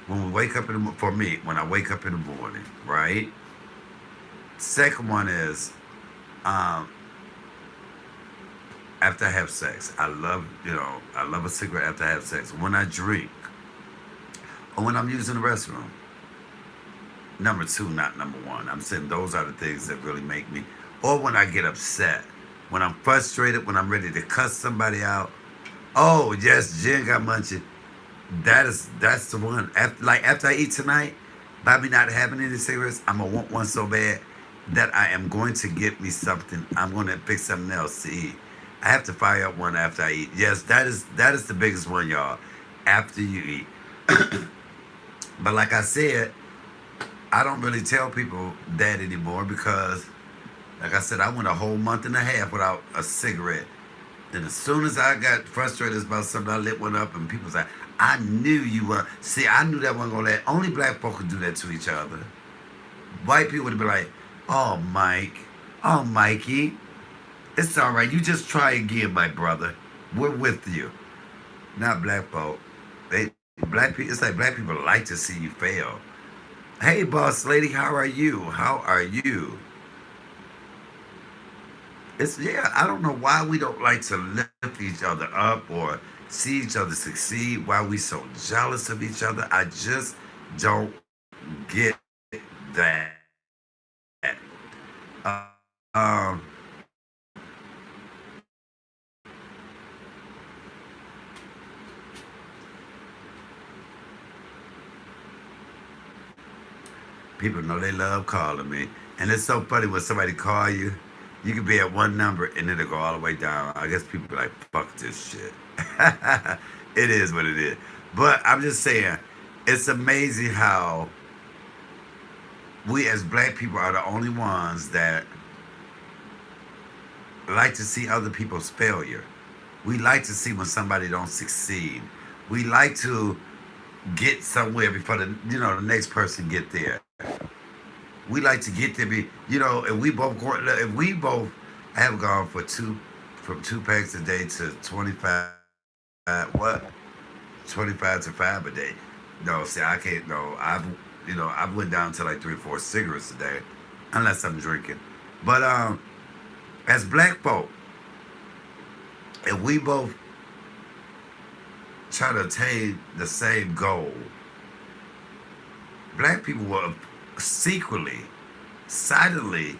When we wake up for me, when I wake up in the morning, right? Second one is um, after I have sex. I love a cigarette after I have sex. When I drink, or when I'm using the restroom. Number two, not number one. I'm saying those are the things that really make me. Or when I get upset, when I'm frustrated, when I'm ready to cuss somebody out. Oh yes, Jen got munching. That's the one. After I eat tonight, by me not having any cigarettes, I'm gonna want one so bad that I am going to get me something. I'm gonna pick something else to eat. I have to fire up one after I eat. Yes, that is the biggest one, y'all. After you eat. But like I said, I don't really tell people that anymore because, like I said, I went a whole month and a half without a cigarette. Then as soon as I got frustrated about something, I lit one up and people was like, I knew you were. See, I knew that wasn't going to let. Only black folk could do that to each other. White people would be like, oh, Mike. Oh, Mikey. It's all right. You just try again, my brother. We're with you. Not black folk. Black people, it's like black people like to see you fail. Hey, boss lady, how are you? How are you? I don't know why we don't like to lift each other up or see each other succeed, why we so jealous of each other. I just don't get that. Um, People know they love calling me. And it's so funny when somebody call you, you can be at one number and then it'll go all the way down. I guess people be like, fuck this shit. It is what it is. But I'm just saying, it's amazing how we as black people are the only ones that like to see other people's failure. We like to see when somebody don't succeed. We like to get somewhere before the next person get there. We like to get there. If we both have gone from 2 packs a day to 25, what 25 to 5 a day. No, see, I can't. No, I've went down to like 3 or 4 cigarettes a day, unless I'm drinking. But as black folk, if we both try to attain the same goal, black people will secretly, silently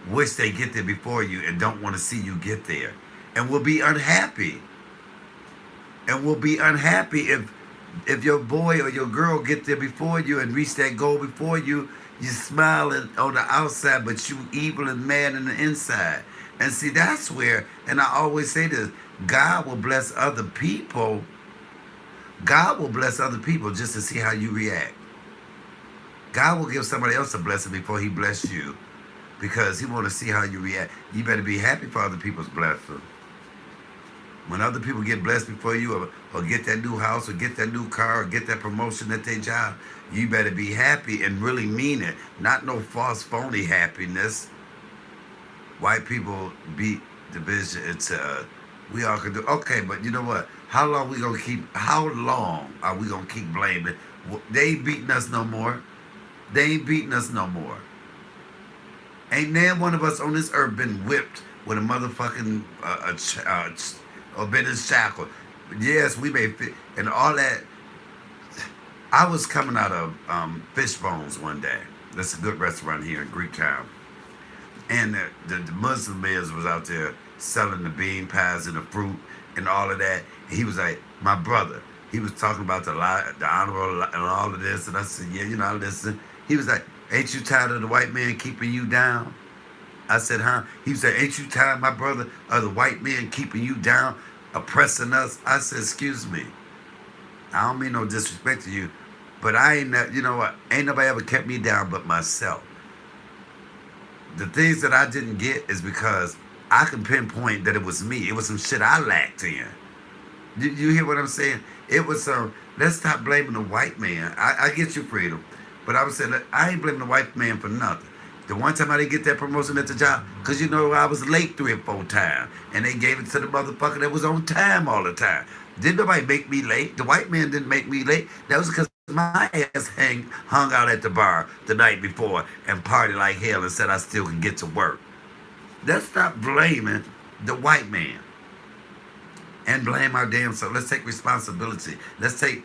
wish they get there before you and don't want to see you get there, and will be unhappy. And will be unhappy if your boy or your girl get there before you and reach that goal before you. You smiling on the outside, but you evil and mad on the inside. And see, that's where, and I always say this: God will bless other people. God will bless other people just to see how you react. God will give somebody else a blessing before He bless you, because He want to see how you react. You better be happy for other people's blessing. When other people get blessed before you, or get that new house, or get that new car, or get that promotion at their job, you better be happy and really mean it. Not no false, phony happiness. White people beat division into we all can do. Okay, but you know what? How long are we gonna keep blaming? They ain't beating us no more. They ain't beating us no more. Ain't nan one of us on this earth been whipped with a motherfucking or been in shackles. Yes, we may fit and all that. I was coming out of Fishbones one day. That's a good restaurant here in Greektown. And the Muslim man was out there selling the bean pies and the fruit and all of that. And he was like, my brother. He was talking about the honorable and all of this. And I said, yeah, I listen. He was like, ain't you tired of the white man keeping you down? I said, huh? He said, ain't you tired, my brother, of the white man keeping you down, oppressing us? I said, excuse me. I don't mean no disrespect to you, but I ain't, what? Ain't nobody ever kept me down but myself. The things that I didn't get is because I can pinpoint that it was me. It was some shit I lacked in. You hear what I'm saying? It was let's stop blaming the white man. I get you, freedom. But I was saying, I ain't blaming the white man for nothing. The one time I didn't get that promotion at the job, because I was late 3 or 4 times. And they gave it to the motherfucker that was on time all the time. Didn't nobody make me late. The white man didn't make me late. That was because my ass hung out at the bar the night before and partied like hell and said I still can get to work. Let's stop blaming the white man and blame our damn self. Let's take responsibility. Let's take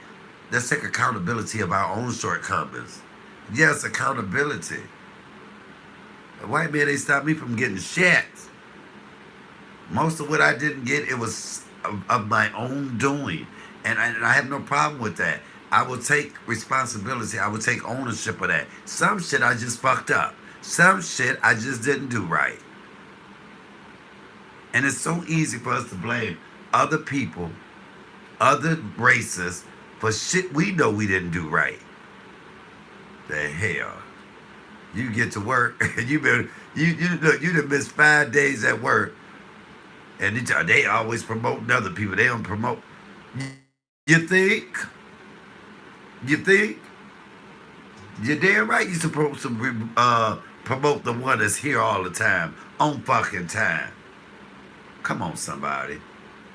accountability of our own shortcomings. Yes, accountability. The white man ain't stopped me from getting shit. Most of what I didn't get, it was of my own doing. And I have no problem with that. I will take responsibility. I will take ownership of that. Some shit I just fucked up. Some shit I just didn't do right. And it's so easy for us to blame other people, other races, for shit we know we didn't do right. The hell. You get to work and you done missed 5 days at work, and they always promoting other people. They don't promote. You think? You think? You're damn right. You're supposed to promote the one that's here all the time, on fucking time. Come on, somebody.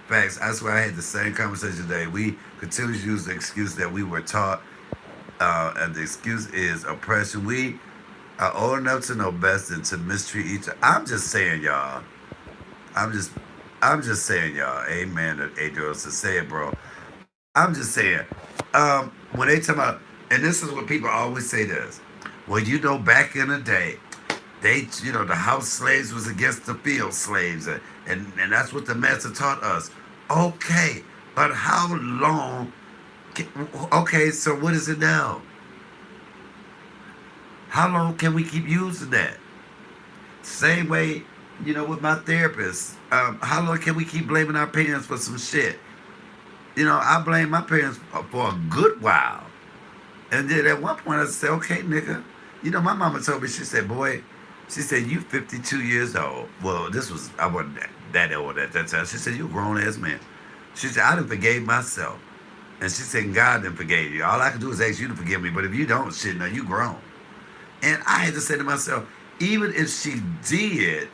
Facts. I swear I had the same conversation today. We continue to use the excuse that we were taught, and the excuse is oppression. We are old enough to know best and to mistreat each other. I'm just saying, y'all. I'm just saying, y'all. Amen to Adriel to say it, bro. I'm just saying. When they talk about, and this is what people always say this. Well, back in the day, the house slaves was against the field slaves, and that's what the master taught us. Okay, but how long? Okay, so what is it now? How long can we keep using that? Same way, with my therapist. How long can we keep blaming our parents for some shit? I blame my parents for a good while. And then at one point I said, okay, nigga. My mama told me, she said, boy, she said, you 52 years old. Well, I wasn't that old at that time. She said, "You a grown ass man." She said, "I done forgave myself." And she said, "God done forgave you. All I can do is ask you to forgive me. But if you don't, shit, now you grown." And I had to say to myself, even if she did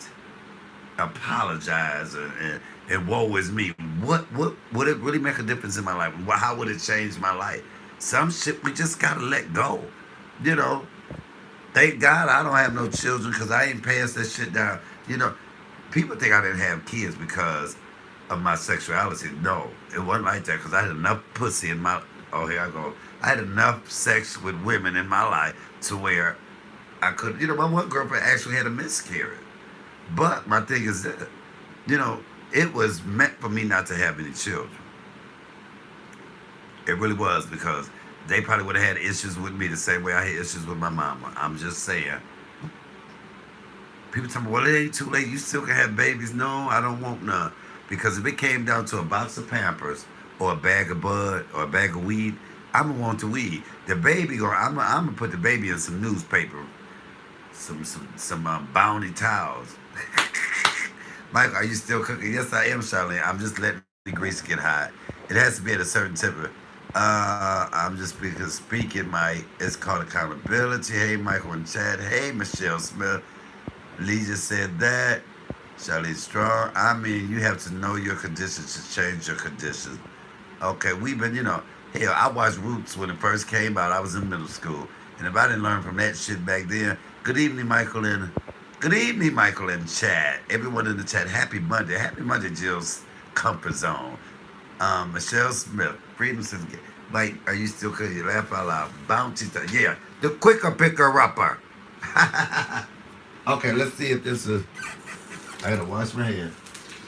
apologize and woe is me, what would it really make a difference in my life? How would it change my life? Some shit we just gotta let go. You know, thank God I don't have no children because I ain't passed that shit down. You know, people think I didn't have kids because of my sexuality. No, it wasn't like that because I had enough pussy in my. Oh, here I go. I had enough sex with women in my life to where I could. You know, my one girlfriend actually had a miscarriage. But my thing is that, you know, it was meant for me not to have any children. It really was because they probably would have had issues with me the same way I had issues with my mama. I'm just saying. People tell me, well, it ain't too late. You still can have babies. No, I don't want none. Because if it came down to a box of Pampers or a bag of bud or a bag of weed, I'm going to want the weed. The baby, or I'm going to put the baby in some newspaper, some Bounty towels. Mike, are you still cooking? Yes, I am, Charlene. I'm just letting the grease get hot. It has to be at a certain temperature. I'm just speaking, Mike. It's called accountability. Hey, Michael and Chad. Hey, Michelle Smith. Lee just said that. Charlie Strong. I mean, you have to know your conditions to change your conditions. Okay, we've been, hell, I watched Roots when it first came out. I was in middle school. And if I didn't learn from that shit back then, good evening, Michael and Chad. Everyone in the chat, happy Monday. Happy Monday, Jill's comfort zone. Michelle Smith, Freedom says, Mike, are you still cooking? You laugh out loud. Bounty, yeah, the quicker picker upper. Okay, let's see if this is. I gotta wash my hands.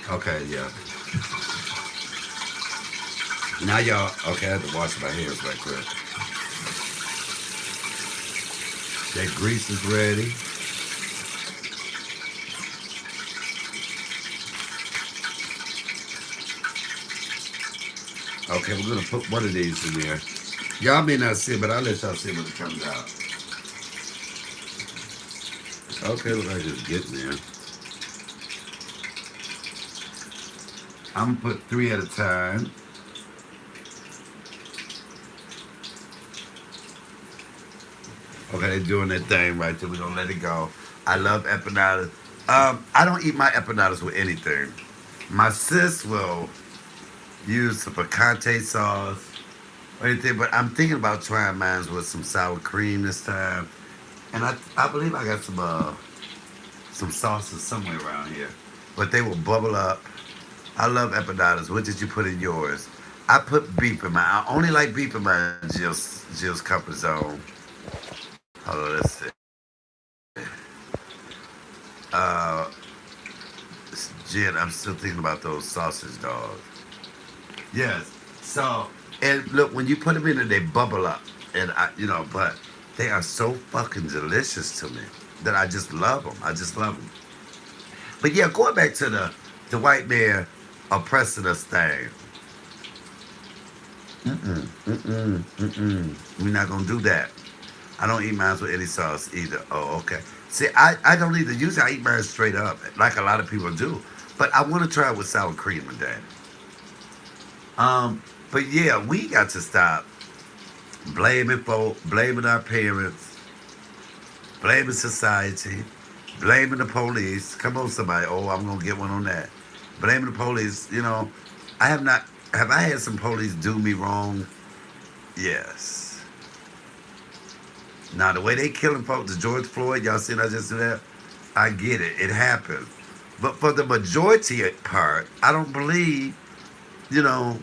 Okay, yeah. Now y'all, okay, I have to wash my hands right quick. That grease is ready. Okay, we're gonna put one of these in there. Y'all may not see it, but I'll let y'all see when it comes out. Okay, look like it's getting there. I'm gonna put 3 at a time. Okay, they're doing that thing right there. We're gonna let it go. I love empanadas. I don't eat my empanadas with anything. My sis will use some picante sauce or anything, but I'm thinking about trying mine with some sour cream this time. And I believe I got some sauces somewhere around here. But they will bubble up. I love empanadas. What did you put in yours? I put beef in mine. I only like beef in my Jill's comfort zone. Hold on, let's see. Uh, Jen, I'm still thinking about those sausage dogs. Yes. So, and look, when you put them in there, they bubble up. And but they are so fucking delicious to me that I just love them. I just love them. But yeah, going back to the white man oppressing us thing. We're not gonna do that. I don't eat mine with any sauce either. Oh, okay. See, I don't either. Usually I eat mine straight up, like a lot of people do. But I want to try it with sour cream today. Um, but yeah, we got to stop blaming folk, blaming our parents, blaming society, blaming the police. Come on, somebody. Oh, I'm gonna get one on that. Blaming the police. I have not. Have I had some police do me wrong? Yes. Now the way they killing folks, the George Floyd, y'all seen I just do that? I get it. It happens. But for the majority part, I don't believe, you know,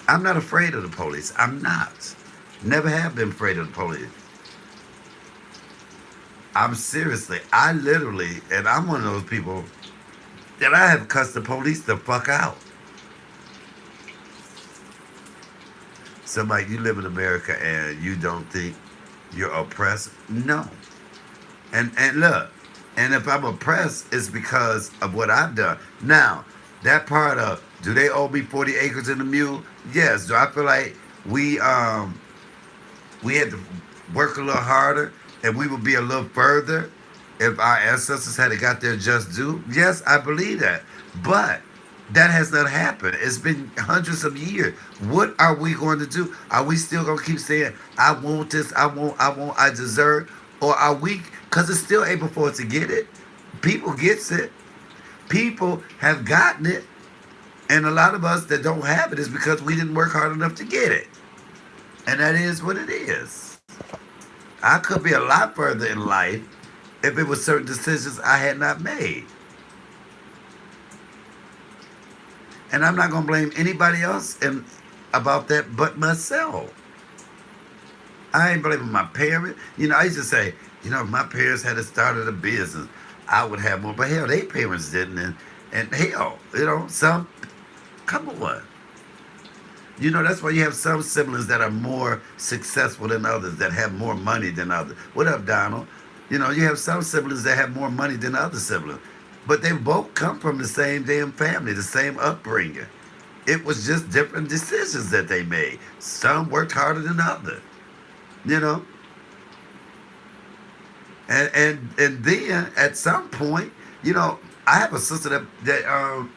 I'm not afraid of the police. I'm not. Never have been afraid of the police. I'm seriously, I literally, and I'm one of those people that I have cussed the police the fuck out. Somebody, you live in America and you don't think you're oppressed? No. And look, and if I'm oppressed, it's because of what I've done. Now, that part of do they owe me 40 acres and a mule? Yes. Do I feel like we had to work a little harder and we would be a little further? If our ancestors had got their just due, yes, I believe that. But that has not happened. It's been hundreds of years. What are we going to do? Are we still going to keep saying, I want this, I deserve? Or are we, because it's still able for us to get it? People gets it. People have gotten it. And a lot of us that don't have it is because we didn't work hard enough to get it. And that is what it is. I could be a lot further in life if it was certain decisions I had not made. And I'm not gonna blame anybody else about that but myself. I ain't blaming my parents. I used to say, if my parents had started a business, I would have more. But hell, their parents didn't, and hell, some come on. That's why you have some siblings that are more successful than others, that have more money than others. What up, Donald? You have some siblings that have more money than other siblings. But they both come from the same damn family, the same upbringing. It was just different decisions that they made. Some worked harder than others, you know? And then at some point, I have a sister that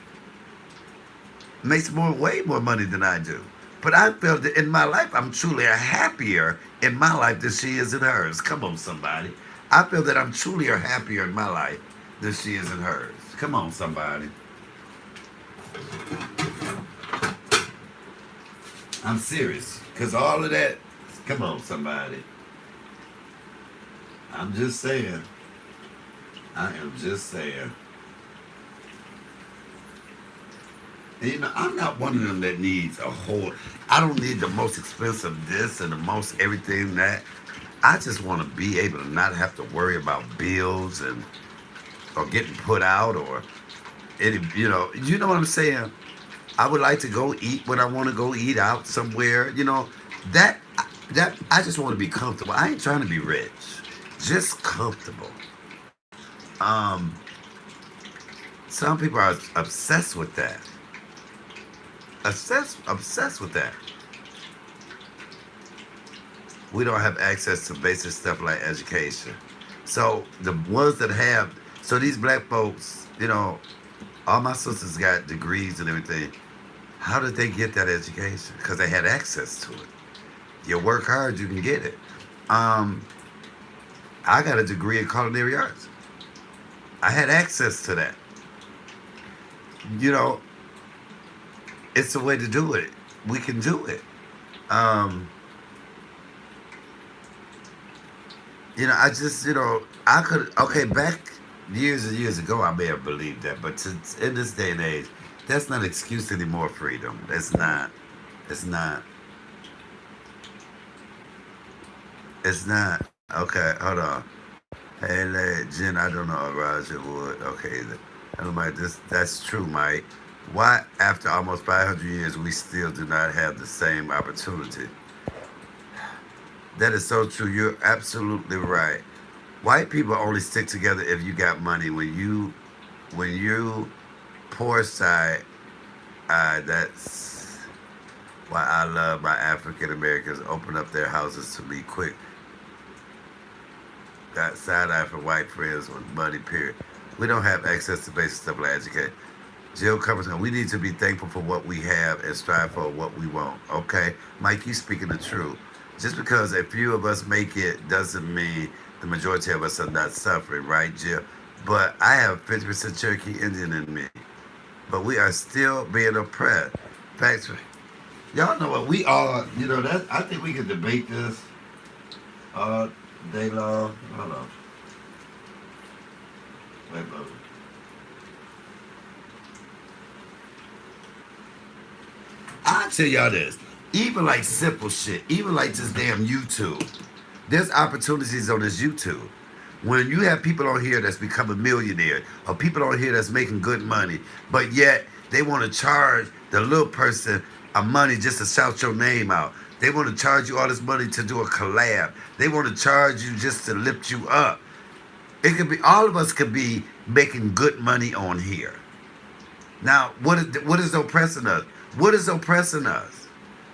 makes way more money than I do. But I feel that in my life, I'm truly happier in my life than she is in hers. Come on, somebody. I feel that I'm truly happier in my life than she is in hers. Come on, somebody. I'm serious. Because all of that, come on, somebody. I'm just saying. I am just saying. And, I'm not one of them that needs a whole. I don't need the most expensive this and the most everything that. I just want to be able to not have to worry about bills and or getting put out or any. What I'm saying. I would like to go eat when I want to go eat out somewhere. That I just want to be comfortable. I ain't trying to be rich, just comfortable. Um, some people are obsessed with that. Obsessed with that. We don't have access to basic stuff like education. So the ones that have, so these black folks, all my sisters got degrees and everything. How did they get that education? Because they had access to it. You work hard, you can get it. Um, I got a degree in culinary arts. I had access to that. You know, it's a way to do it. We can do it. Um, I just, I could, okay, back years and years ago, I may have believed that, but in this day and age, that's not an excuse anymore, freedom. It's not. It's not. It's not. Okay, hold on. Hey, Jen, I don't know, Roger Wood. Okay, I don't mind this. That's true, Mike. Why, after almost 500 years, we still do not have the same opportunity? That is so true. You're absolutely right. White people only stick together if you got money. When you poor side, that's why I love my African Americans. Open up their houses to me quick. Got side eye for white friends with money. Period. We don't have access to basic stuff like education. Jill covers. We need to be thankful for what we have and strive for what we want. Okay, Mike, you speaking the truth. Just because a few of us make it doesn't mean the majority of us are not suffering, right, Jill? But I have 50% Cherokee Indian in me. But we are still being oppressed. Facts. Y'all know what we are. That I think we can debate this all day long. Hold on. Wait a minute. I'll tell y'all this. Even like simple shit, even like just damn YouTube. There's opportunities on this YouTube. When you have people on here that's become a millionaire, or people on here that's making good money, but yet they want to charge the little person a money just to shout your name out. They want to charge you all this money to do a collab. They want to charge you just to lift you up. It could be all of us could be making good money on here. Now, what is oppressing us? What is oppressing us?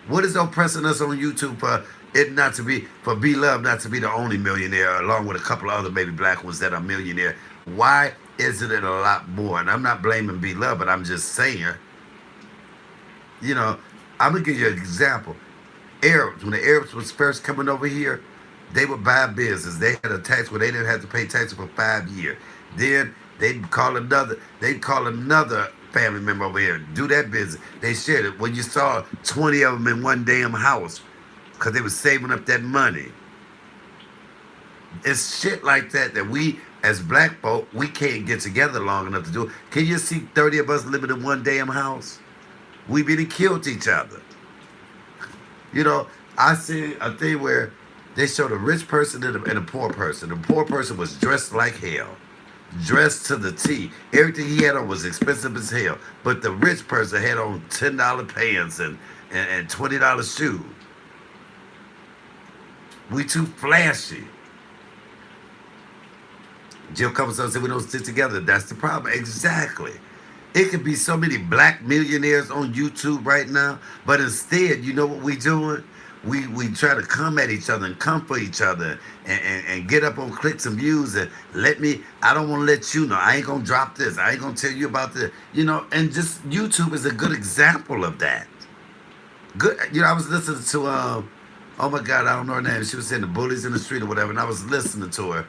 What is oppressing us on YouTube for it not to be for B Love not to be the only millionaire, along with a couple of other maybe black ones that are millionaire. Why isn't it a lot more? And I'm not blaming B Love, but I'm just saying, you know, I'm gonna give you an example. Arabs, when the Arabs was first coming over here, they would buy business. They had a tax where they didn't have to pay taxes for 5 years. Then they'd call another family member over here, do that business. They shared it. When you saw 20 of them in one damn house, because they were saving up that money. It's shit like that that we, as black folk, we can't get together long enough to do. Can you see 30 of us living in one damn house? We really killed each other. You know, I see a thing where they showed a rich person and a poor person. The poor person was dressed like hell, dressed to the T. Everything he had on was expensive as hell. But the rich person had on $10 pants and $20 shoes. We too flashy. Jill comes up and said we don't stick together. That's the problem. Exactly. It could be so many black millionaires on YouTube right now, but instead, you know what we doing? We try to come at each other and come for each other and get up on clicks and views and I don't want to let you know. I ain't going to drop this. I ain't going to tell you about this. You know, and just YouTube is a good example of that. Good. You know, I was listening to, oh my God, I don't know her name. She was saying the bullies in the street or whatever, and I was listening to her.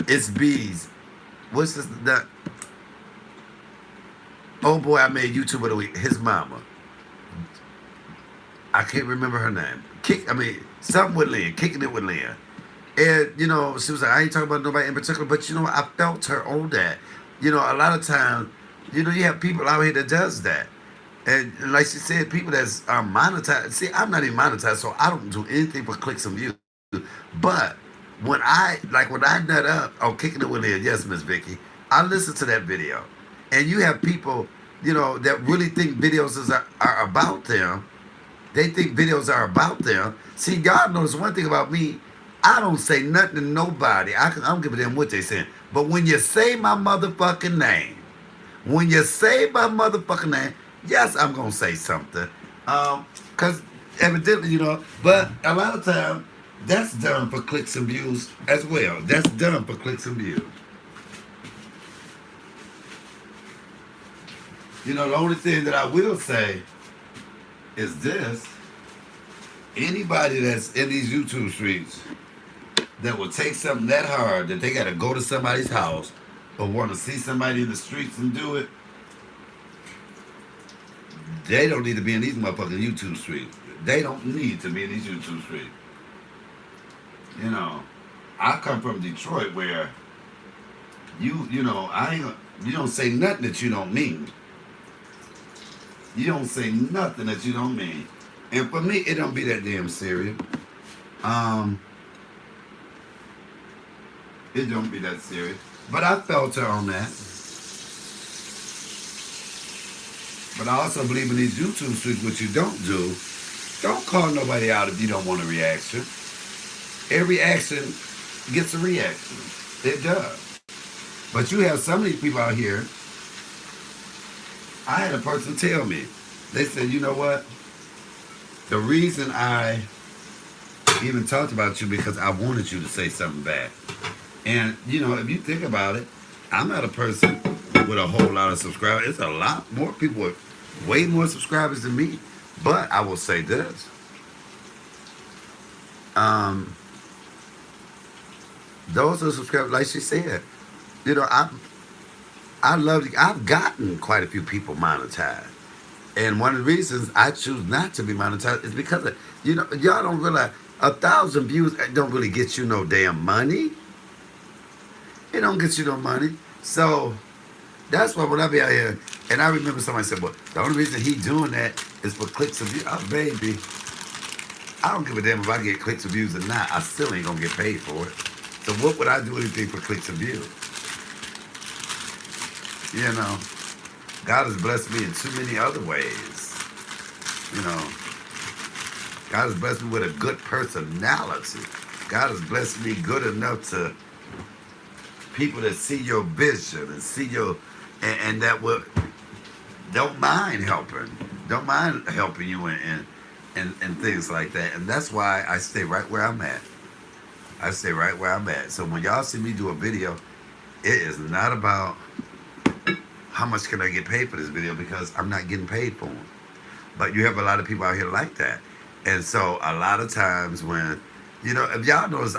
It's Bees. What's this? That, oh boy, I made YouTube of the week. His mama. I can't remember her name. Something with Lynn. Kicking it with Lynn. And, you know, she was like, I ain't talking about nobody in particular, but, you know, I felt her on that. You know, a lot of times, you know, you have people out here that does that. And like she said, people that's monetized. See, I'm not even monetized, so I don't do anything for clicks and views. But when I nut up on Kicking It with Lynn, yes, Miss Vicky, I listen to that video. And you have people, you know, that really think are about them. They think videos are about them. See, God knows one thing about me. I don't say nothing to nobody. I don't give a damn what they saying. But when you say my motherfucking name, yes, I'm going to say something. Because evidently, you know, but a lot of time, that's done for clicks and views as well. That's done for clicks and views. You know, the only thing that I will say is this. Anybody that's in these YouTube streets that will take something that hard that they got to go to somebody's house or want to see somebody in the streets and do it, they don't need to be in these motherfucking YouTube streets. They don't need to be in these YouTube streets. You know, I come from Detroit where you don't say nothing that you don't mean. You don't say nothing that you don't mean. And for me, it don't be that damn serious. It don't be that serious. But I felt her on that. But I also believe in these YouTube streets, what you don't call nobody out if you don't want a reaction. Every action gets a reaction. It does. But you have some of these people out here. I had a person tell me, they said, you know what? The reason I even talked about you because I wanted you to say something back. And, you know, if you think about it, I'm not a person with a whole lot of subscribers. It's a lot more people with way more subscribers than me. But I will say this. Those who subscribe, like she said, you know, I've gotten quite a few people monetized. And one of the reasons I choose not to be monetized is because of, you know, y'all don't realize 1,000 views don't really get you no damn money. It don't get you no money. So that's why when I be out here, and I remember somebody said, well, the only reason he doing that is for clicks and views. Oh, baby, I don't give a damn if I get clicks and views or not. I still ain't going to get paid for it. So what would I do anything for clicks and views? You know, God has blessed me in too many other ways. You know, God has blessed me with a good personality. God has blessed me good enough to people that see your vision and see your, and that will, don't mind helping you and things like that. And that's why I stay right where I'm at. I stay right where I'm at. So when y'all see me do a video, it is not about how much can I get paid for this video because I'm not getting paid for them. But you have a lot of people out here like that. And so a lot of times when, if y'all notice,